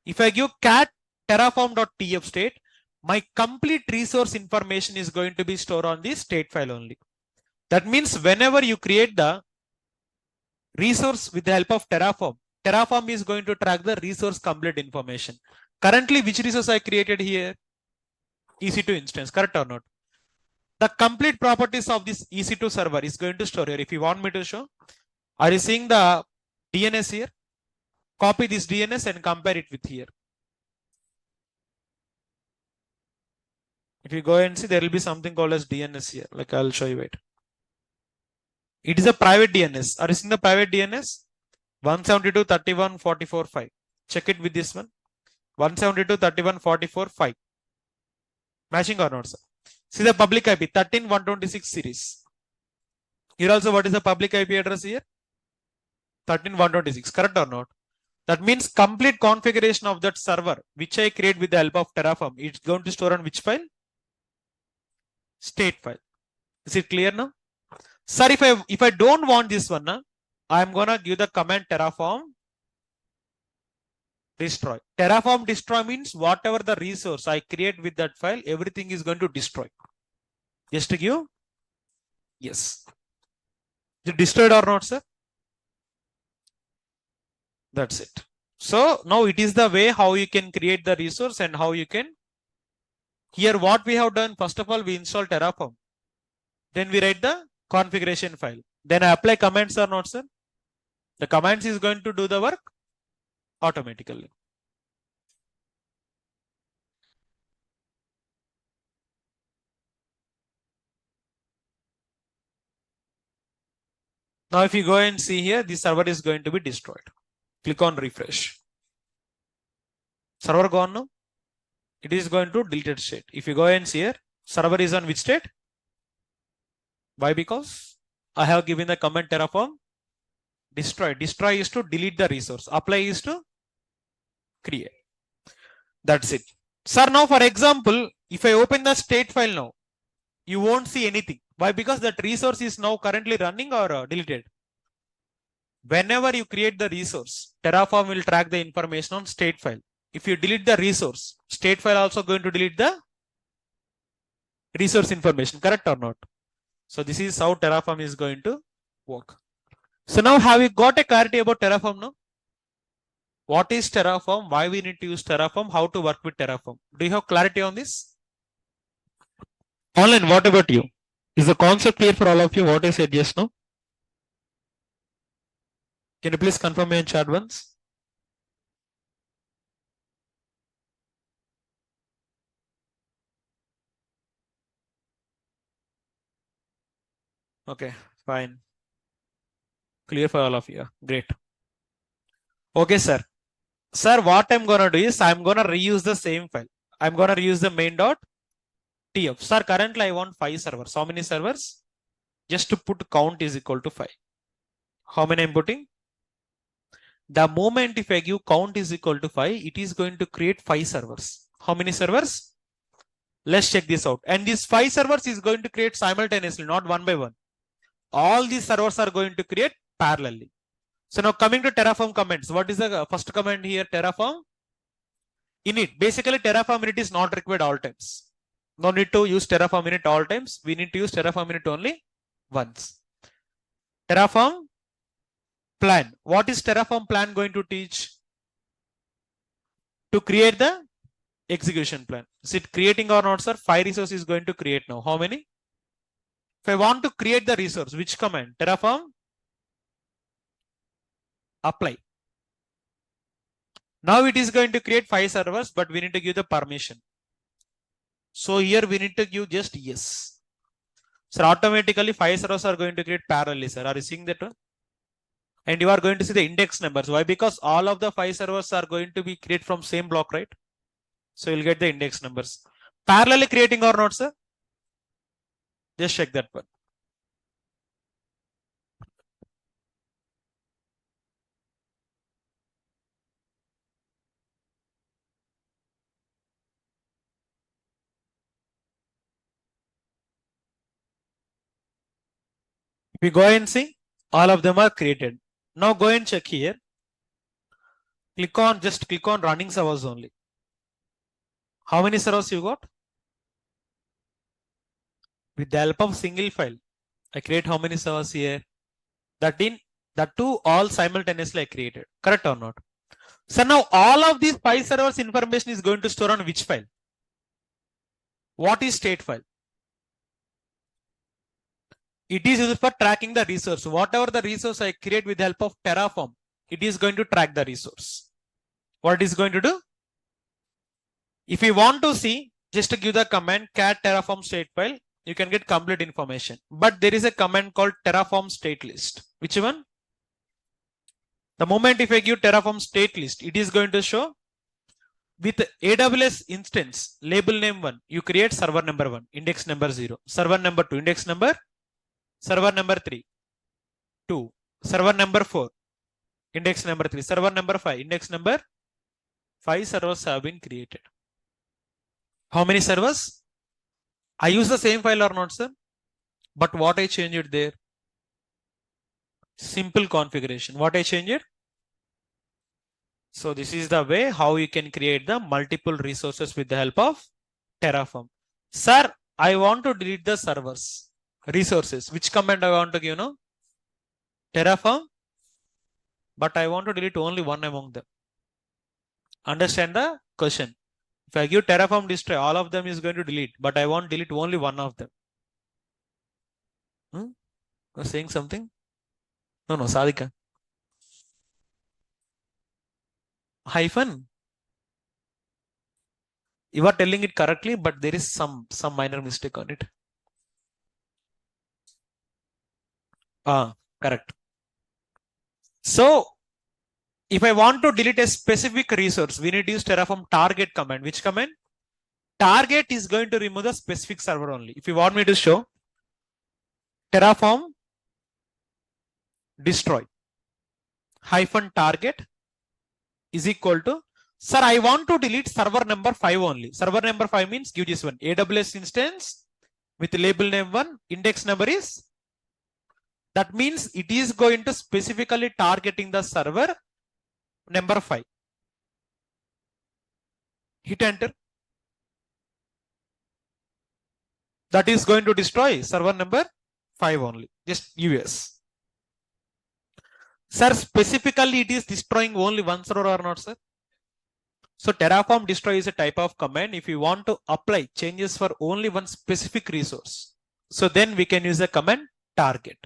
If I give cat terraform.tf state, my complete resource information is going to be stored on the state file only. That means whenever you create the resource with the help of Terraform, Terraform is going to track the resource complete information. Currently, which resource I created here? EC2 instance, correct or not? The complete properties of this EC2 server is going to store here. If you want me to show, are you seeing the DNS here? Copy this DNS and compare it with here. If you go and see, there will be something called as DNS here. Like I'll show you it. It is a private DNS. Are you seeing the private DNS? 172.31.44.5. Check it with this one. 172.31.44.5. Matching or not, sir? See the public IP 13.126 series. Here also, what is the public IP address here? 13.126. Correct or not? That means complete configuration of that server, which I create with the help of Terraform. It's going to store on which file? State file. Is it clear now? Sir, if I don't want this one, I'm gonna give the command Terraform destroy. Terraform destroy means whatever the resource I create with that file, everything is going to destroy. Just to give yes. Is it destroyed or not, sir? That's it. So now it is the way how you can create the resource and how you can. Here what we have done, first of all, we install Terraform. Then we write the configuration file. Then I apply commands or not, sir? The commands is going to do the work automatically. Now if you go and see here, this server is going to be destroyed. Click on refresh. Server gone now. It is going to deleted state. If you go and see here, server is on which state? Why? Because I have given the command Terraform destroy. Destroy is to delete the resource. Apply is to create. That's it. Sir, now for example, if I open the state file now, you won't see anything. Why? Because that resource is now currently running or deleted. Whenever you create the resource, Terraform will track the information on state file. If you delete the resource, state file also going to delete the resource information, correct or not? So this is how Terraform is going to work. So now have you got a clarity about Terraform now? What is Terraform? Why we need to use Terraform? How to work with Terraform? Do you have clarity on this? Online, what about you? Is the concept clear for all of you? What I said just now? Can you please confirm me in chat once? Okay, fine. Clear for all of you. Great. Okay, sir. Sir, what I'm gonna do is I'm gonna reuse the same file. I'm gonna reuse the main.tf. Sir, currently I want 5 servers. How many servers? Just to put count is equal to 5. How many I'm putting? The moment if I give count is equal to 5, it is going to create 5 servers. How many servers? Let's check this out. And these 5 servers is going to create simultaneously, not one by one. All these servers are going to create parallelly. So now coming to Terraform commands. What is the first command here? Terraform init. Basically Terraform init is not required all times. No need to use Terraform init all times. We need to use Terraform init only once. Terraform plan. What is Terraform plan going to teach? To create the execution plan. Is it creating or not, sir? 5 resources is going to create now. How many? If I want to create the resource, which command? Terraform apply. Now it is going to create 5 servers, but we need to give the permission. So here we need to give just yes. So automatically 5 servers are going to create parallelly, sir. Are you seeing that one? And you are going to see the index numbers. Why? Because all of the 5 servers are going to be created from same block, right? So you'll get the index numbers. Parallelly creating or not, sir? Just check that one. We go and see, all of them are created. Now go and check here. Just click on running servers only. How many servers you got? With the help of single file, I create how many servers here? That two all simultaneously I created. Correct or not? So now all of these 5 servers information is going to store on which file? What is state file? It is used for tracking the resource. Whatever the resource I create with the help of Terraform, it is going to track the resource. What it is going to do? If you want to see, just to give the command cat terraform state file, you can get complete information. But there is a command called terraform state list. Which one? The moment if I give terraform state list, it is going to show with AWS instance, label name 1, you create server number 1, index number 0, server number 2, index number, server number 3, 2, server number 4, index number 3, server number 5, index number 5 servers have been created. How many servers? I use the same file or not, sir? But what I changed it there? Simple configuration. What I changed it? So this is the way how you can create the multiple resources with the help of Terraform. Sir, I want to delete the servers, resources. Which command I want to give now? Terraform. But I want to delete only one among them. Understand the question? If I give Terraform destroy, all of them is going to delete, but I want to delete only one of them. You're saying something? No, Sadhika. Hyphen. You are telling it correctly, but there is some minor mistake on it. Correct. So if I want to delete a specific resource, we need to use Terraform target command. Which command? Target is going to remove the specific server only. If you want me to show Terraform destroy hyphen target is equal to, sir, I want to delete server number 5 only. Server number 5 means give this one, AWS instance with label name 1, index number is, that means it is going to specifically targeting the server number 5. Hit enter. That is going to destroy server number 5 only. Just US. Sir, specifically it is destroying only one server or not, sir? So Terraform destroy is a type of command if you want to apply changes for only one specific resource. So then we can use the command target.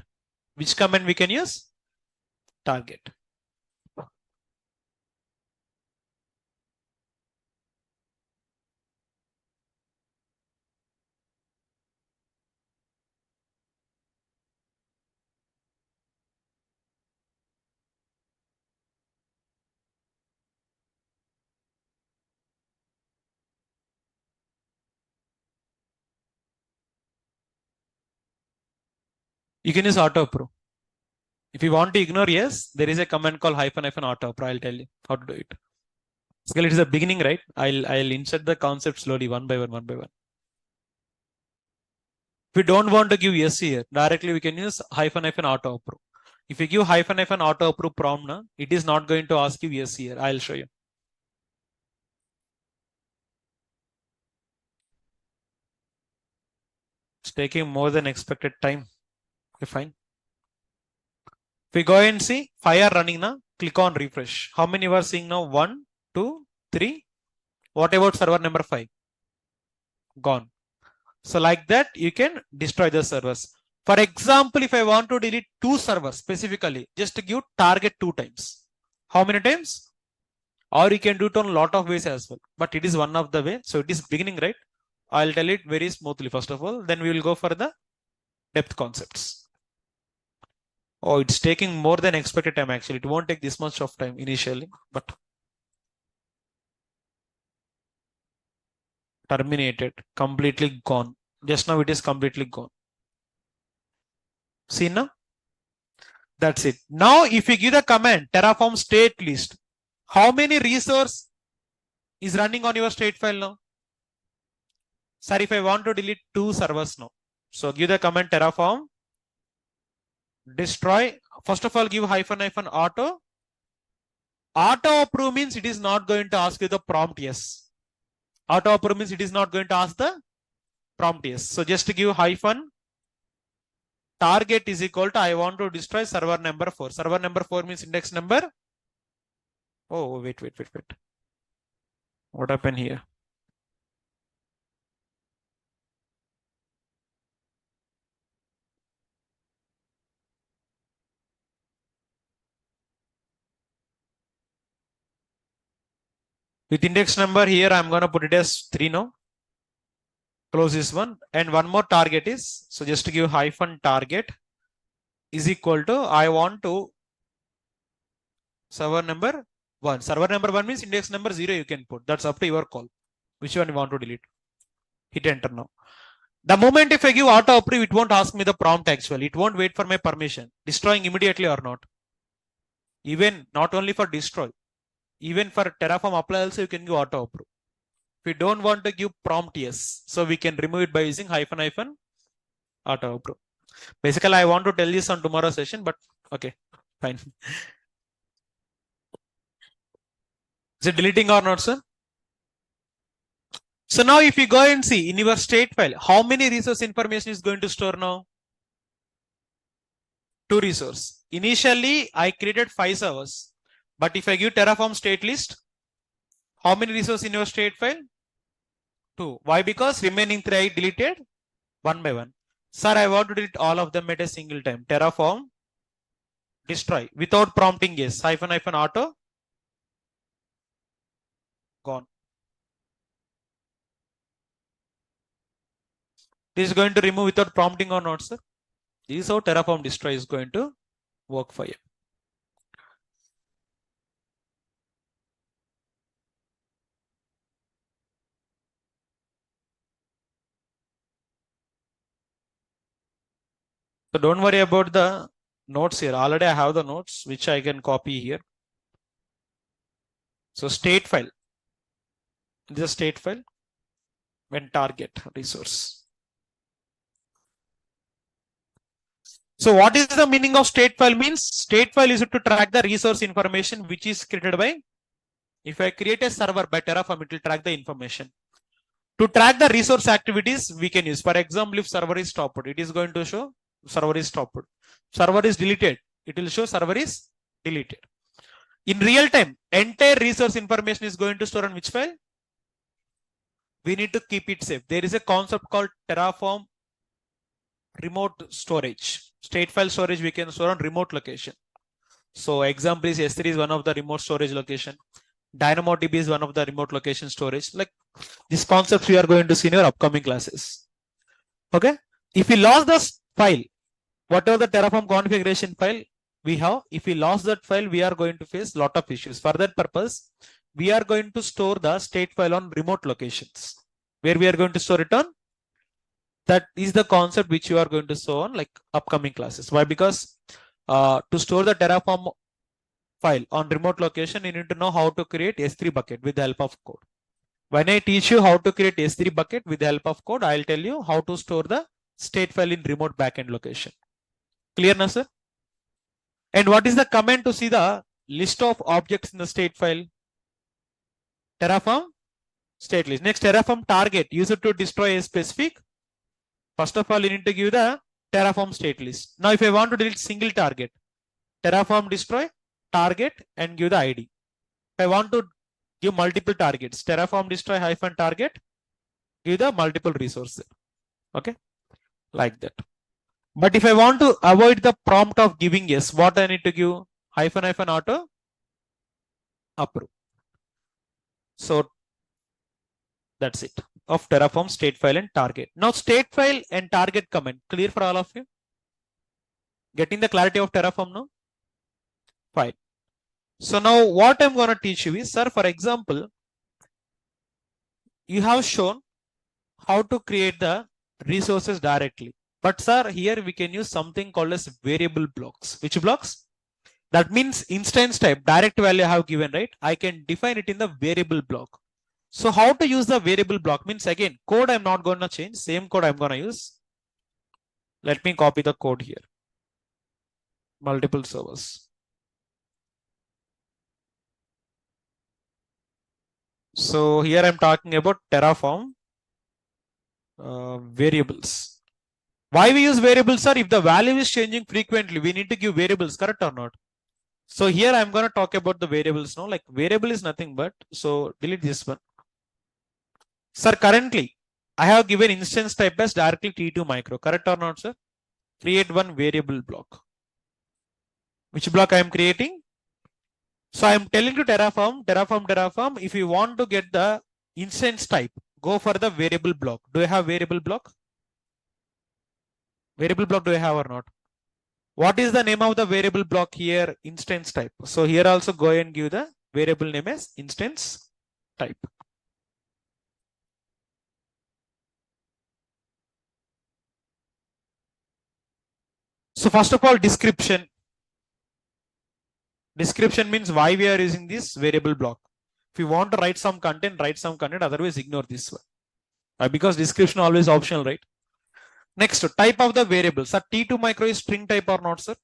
Which command we can use? Target. You can use auto approve. If you want to ignore yes, there is a command called -- auto approve. I'll tell you how to do it. Basically, it is a beginning, right? I'll insert the concept slowly, one by one, one by one. If we don't want to give yes here, directly we can use -- auto approve. If you give -- auto approve prompt, na, it is not going to ask you yes here. I'll show you. It's taking more than expected time. Okay, fine. If we go and see 5 are running now, click on refresh. How many you are seeing now? 1, 2, 3. What about server number 5? Gone. So like that, you can destroy the servers. For example, if I want to delete 2 servers specifically, just to give target 2 times. How many times? Or you can do it on a lot of ways as well. But it is one of the way. So it is beginning, right? I'll tell it very smoothly first of all. Then we will go for the depth concepts. Oh, it's taking more than expected time actually. It won't take this much of time initially, but terminated, completely gone. Just now it is completely gone. See now? That's it. Now, if you give the command Terraform state list, how many resource is running on your state file now? Sir, if I want to delete 2 servers now, so give the command Terraform destroy. First of all, give -- auto. Auto approve means it is not going to ask you the prompt yes. Auto approve means it is not going to ask the prompt yes. So just to give - target is equal to I want to destroy server number 4. Server number 4 means index number. Oh, wait. What happened here? With index number here, I'm going to put it as 3 now. Close this one. And one more target is, so just to give -target is equal to, I want to server number 1. Server number 1 means index number 0 you can put. That's up to your call. Which one you want to delete? Hit enter now. The moment if I give auto approve, it won't ask me the prompt actually. It won't wait for my permission. Destroying immediately or not. Even not only for destroy. Even for Terraform apply also you can give auto approve. If we don't want to give prompt yes, so we can remove it by using -- auto approve. Basically, I want to tell this on tomorrow's session, but okay, fine. Is it deleting or not, sir? So now if you go and see in your state file, how many resource information is going to store now? 2 resource. Initially, I created 5 servers. But if I give Terraform state list, how many resources in your state file? 2. Why? Because remaining 3 I deleted one by one. Sir, I want to delete all of them at a single time. Terraform destroy without prompting yes. -- auto. Gone. This is going to remove without prompting or not, sir? This is how Terraform destroy is going to work for you. So don't worry about the notes here. Already I have the notes which I can copy here. So state file. This is a state file. When target resource. So what is the meaning of state file means? State file is to track the resource information which is created by, if I create a server by Terraform, it will track the information. To track the resource activities, we can use, for example, if server is stopped, it is going to show server is stopped. Server is deleted, it will show server is deleted. In real time, entire resource information is going to store on which file? We need to keep it safe. There is a concept called Terraform remote storage. State file storage we can store on remote location. So example is S3 is one of the remote storage location. DynamoDB is one of the remote location storage. Like this concept we are going to see in our upcoming classes. Okay. If we lost this file, whatever the Terraform configuration file we have, if we lost that file, we are going to face a lot of issues. For that purpose, we are going to store the state file on remote locations. Where we are going to store it on? That is the concept which you are going to show on like upcoming classes. Why? Because to store the Terraform file on remote location, you need to know how to create S3 bucket with the help of code. When I teach you how to create S3 bucket with the help of code, I'll tell you how to store the state file in remote backend location. Clear now, sir? And what is the command to see the list of objects in the state file? Terraform state list. Next, Terraform target. Use it to destroy a specific. First of all, you need to give the Terraform state list. Now, if I want to delete single target, Terraform destroy target and give the ID. If I want to give multiple targets, Terraform destroy hyphen target, give the multiple resources. Okay, like that. But if I want to avoid the prompt of giving yes, what I need to give? Hyphen hyphen auto approve. So that's it of Terraform state file and target. Now state file and target command clear for all of you? Getting the clarity of Terraform now? Fine. So now what I'm going to teach you is, sir, for example, you have shown how to create the resources directly. But sir, here we can use something called as variable blocks. Which blocks? That means instance type, direct value I have given, right? I can define it in the variable block. So how to use the variable block means, again, code I'm not going to change. Same code I'm going to use. Let me copy the code here. Multiple servers. So here I'm talking about Terraform variables. Why we use variables, sir? If the value is changing frequently, we need to give variables, correct or not? So here I'm going to talk about the variables now. Like variable is nothing but, so delete this one. Sir, currently I have given instance type as directly T2 micro, correct or not, sir? Create one variable block. Which block I am creating? So I am telling to Terraform, if you want to get the instance type, go for the variable block. Do I have variable block? Variable block do I have or not? What is the name of the variable block here? Instance type. So here also go and give the variable name as instance type. So first of all, description. Description means why we are using this variable block. If you want to write some content, write some content. Otherwise, ignore this one. Because description always optional, right? Next, type of the variable. Sir, T2 micro is string type or not, sir?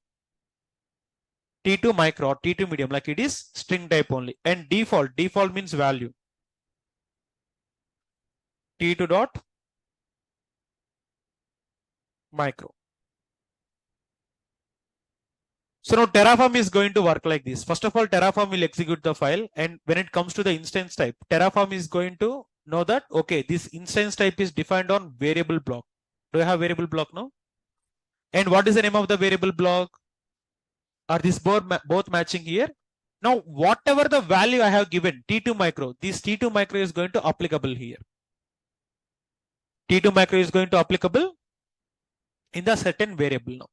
T2 micro or T2 medium, like it is string type only. And default means value. T2 dot micro. So now Terraform is going to work like this. First of all, Terraform will execute the file. And when it comes to the instance type, Terraform is going to know that, okay, this instance type is defined on variable block. Do I have variable block now? And what is the name of the variable block? Are these both matching here? Now, whatever the value I have given, T2 micro, this T2 micro is going to applicable here. T2 micro is going to applicable in the certain variable now.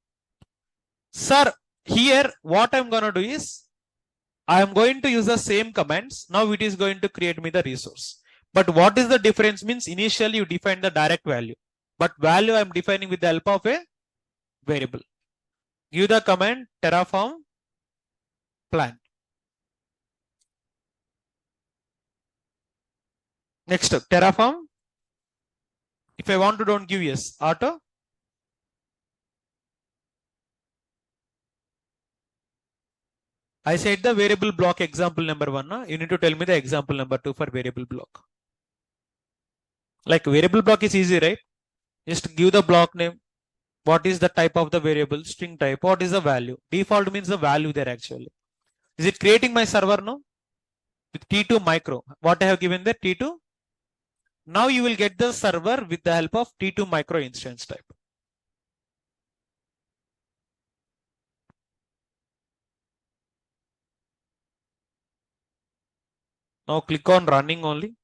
Sir, here what I'm going to do is, I am going to use the same commands. Now it is going to create me the resource. But what is the difference means, initially you define the direct value. But value I'm defining with the help of a variable. Give the command Terraform plan. Next, Terraform. If I want to don't give yes, auto. I said the variable block example number 1. No? You need to tell me the example number 2 for variable block. Like variable block is easy, right? Just give the block name. What is the type of the variable? String type. What is the value? Default means the value there actually. Is it creating my server now? With T2 micro. What I have given there? T2. Now you will get the server with the help of T2 micro instance type. Now click on running only.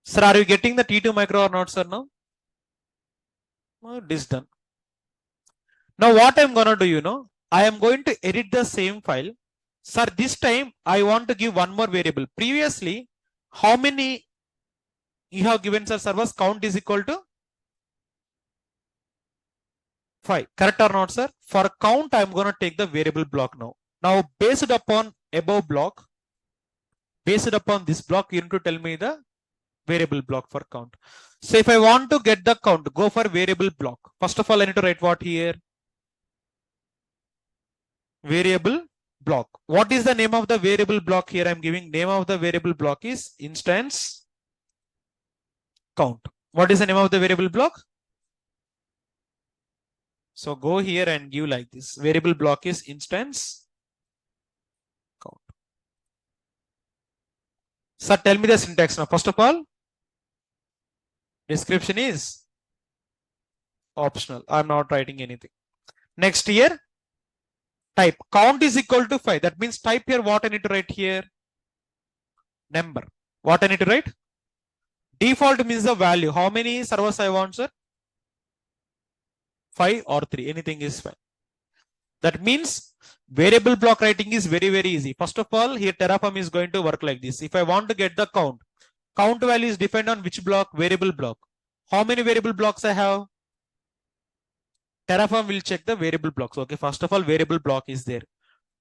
Sir, are you getting the T2 micro or not, sir, now? It is done. Now what I'm going to do, I am going to edit the same file. Sir, this time I want to give one more variable. Previously, how many You have given sir servers count is equal to 5. Correct or not, sir? For count, I'm going to take the variable block now. Now, based upon above block, based upon this block, you need to tell me the variable block for count. So if I want to get the count, go for variable block. First of all, I need to write what here? Variable block. What is the name of the variable block here? I'm giving name of the variable block is instance count. What is the name of the variable block? So go here and give like this. Variable block is instance count. Sir, tell me the syntax now. First of all, description is optional. I'm not writing anything. Next here, type count is equal to 5. That means type here what I need to write here? Number. What I need to write? Default means the value. How many servers I want, sir? 5 or 3. Anything is fine. That means variable block writing is very, very easy. First of all, here Terraform is going to work like this. If I want to get the count, count value is depend on which block? Variable block. How many variable blocks I have? Terraform will check the variable blocks. Okay, first of all, variable block is there.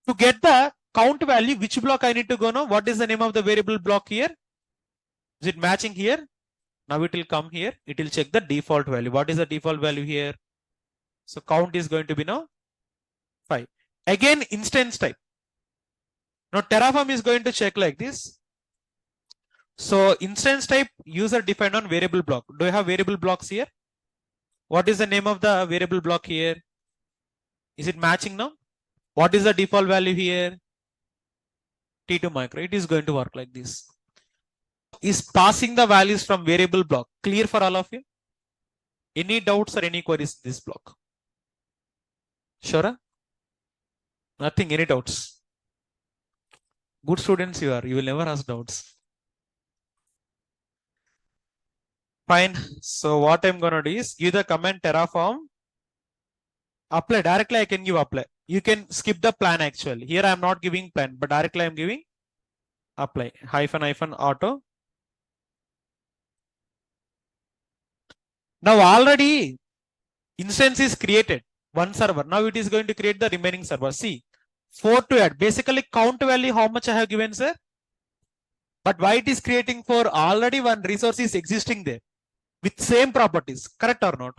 To get the count value, which block I need to go now? What is the name of the variable block here? Is it matching here? Now it will come here. It will check the default value. What is the default value here? So count is going to be now 5. Again, instance type. Now Terraform is going to check like this. So instance type user defined on variable block. Do you have variable blocks here? What is the name of the variable block here? Is it matching now? What is the default value here? T2 micro. It is going to work like this. Is passing the values from variable block. Clear for all of you? Any doubts or any queries in this block? Sure? Nothing, any doubts? Good students you are. You will never ask doubts. Fine. So what I'm going to do is give the command Terraform. Apply. Directly I can give apply. You can skip the plan actually. Here I'm not giving plan, but directly I'm giving apply. -- auto. Now already instance is created. One server. Now it is going to create the remaining server. See, 4 to add. Basically count value how much I have given, sir? But why it is creating 4? Already one resource is existing there with same properties. Correct or not?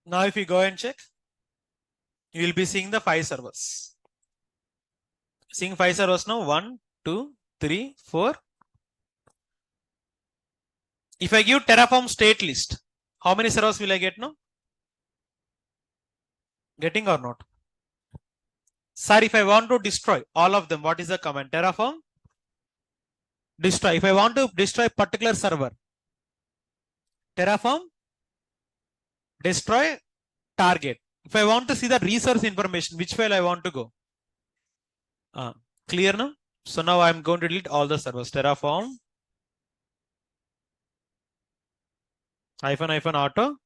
Now if you go and check, you will be seeing the 5 servers. Seeing 5 servers now. 1, 2, 3, 4. If I give Terraform state list, how many servers will I get now? Getting or not? Sir, if I want to destroy all of them, what is the command? Terraform destroy. If I want to destroy particular server, Terraform destroy target. If I want to see the resource information, which file I want to go? Clear now? So now I'm going to delete all the servers. Terraform -- auto.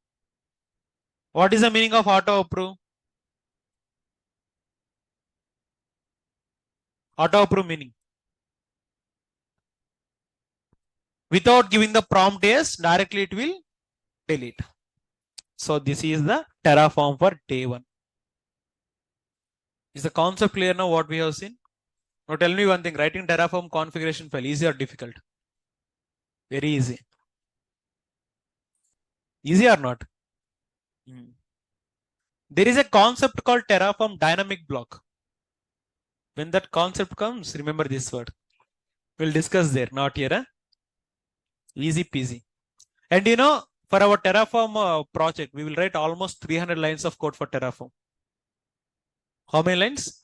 What is the meaning of auto approve? Auto approve meaning without giving the prompt yes, directly it will delete. So this is the Terraform for day 1. Is the concept clear now what we have seen? Now tell me one thing, writing Terraform configuration file, easy or difficult? Very easy. Easy or not? There is a concept called Terraform dynamic block. When that concept comes, remember this word. We'll discuss there, not here. Huh? Easy peasy. And you know, for our Terraform project, we will write almost 300 lines of code for Terraform. How many lines?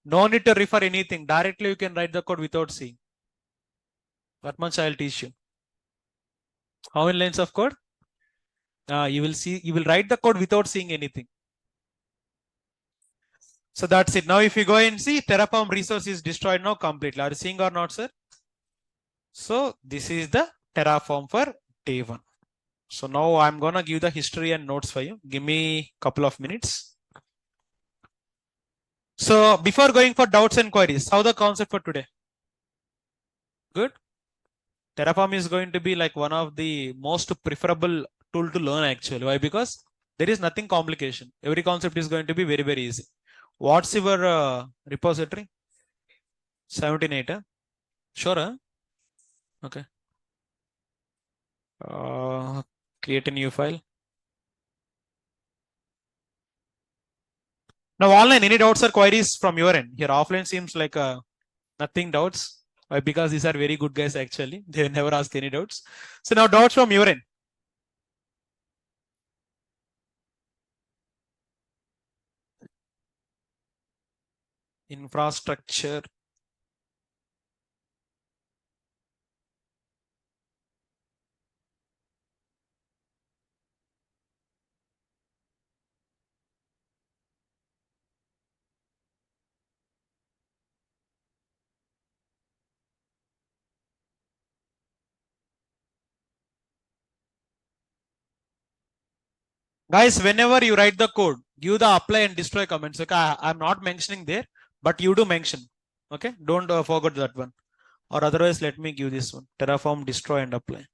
No need to refer anything. Directly you can write the code without seeing. That much I'll teach you. How many lines of code? You will write the code without seeing anything. So that's it. Now if you go and see, Terraform resource is destroyed now completely. Are you seeing or not, sir? So this is the Terraform for day 1. So now I'm gonna give the history and notes for you. Give me a couple of minutes. So before going for doubts and queries, how the concept for today? Good. Terraform is going to be like one of the most preferable tool to learn actually. Why? Because there is nothing complication. Every concept is going to be very, very easy. What's your repository? 17.8. Sure. Okay. Create a new file. Now online, any doubts or queries from your end? Here offline seems like nothing doubts. Why? Because these are very good guys actually. They never ask any doubts. So now doubts from your end. Infrastructure. Guys, whenever you write the code, give the apply and destroy comments. Okay, I'm not mentioning there, but you do mention. Okay, don't forget that one. Or otherwise, let me give this one. Terraform, destroy and apply.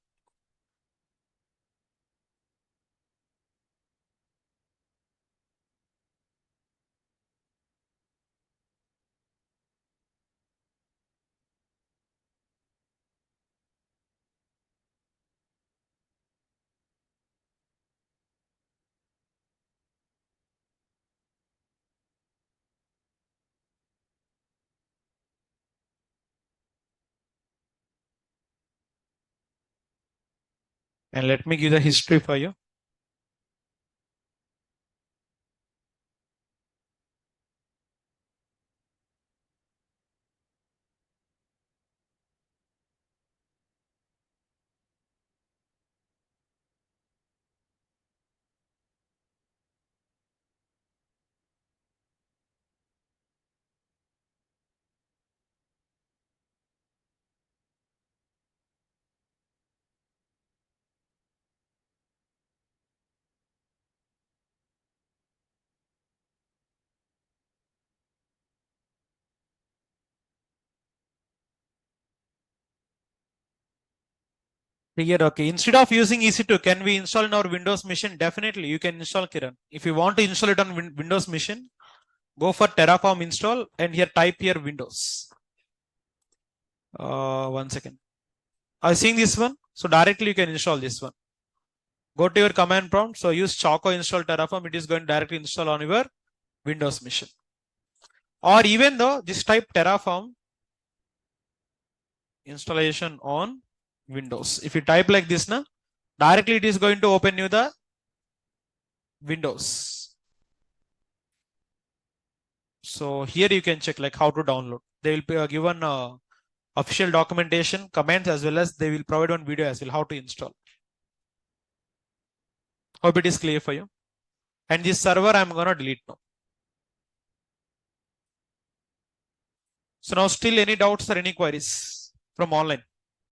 And let me give the history for you. Here, okay. Instead of using EC2, can we install in our Windows machine? Definitely, you can install Kiran. If you want to install it on Windows machine, go for Terraform install and here type here Windows. 1 second. Are you seeing this one? So directly you can install this one. Go to your command prompt. So use Choco install Terraform. It is going to directly install on your Windows machine. Or even though just type Terraform installation on Windows. If you type like this now, directly it is going to open you the Windows. So here you can check like how to download. They will be given official documentation, commands, as well as they will provide one video as well how to install. Hope it is clear for you. And this server I'm gonna delete now. So now still any doubts or any queries from online?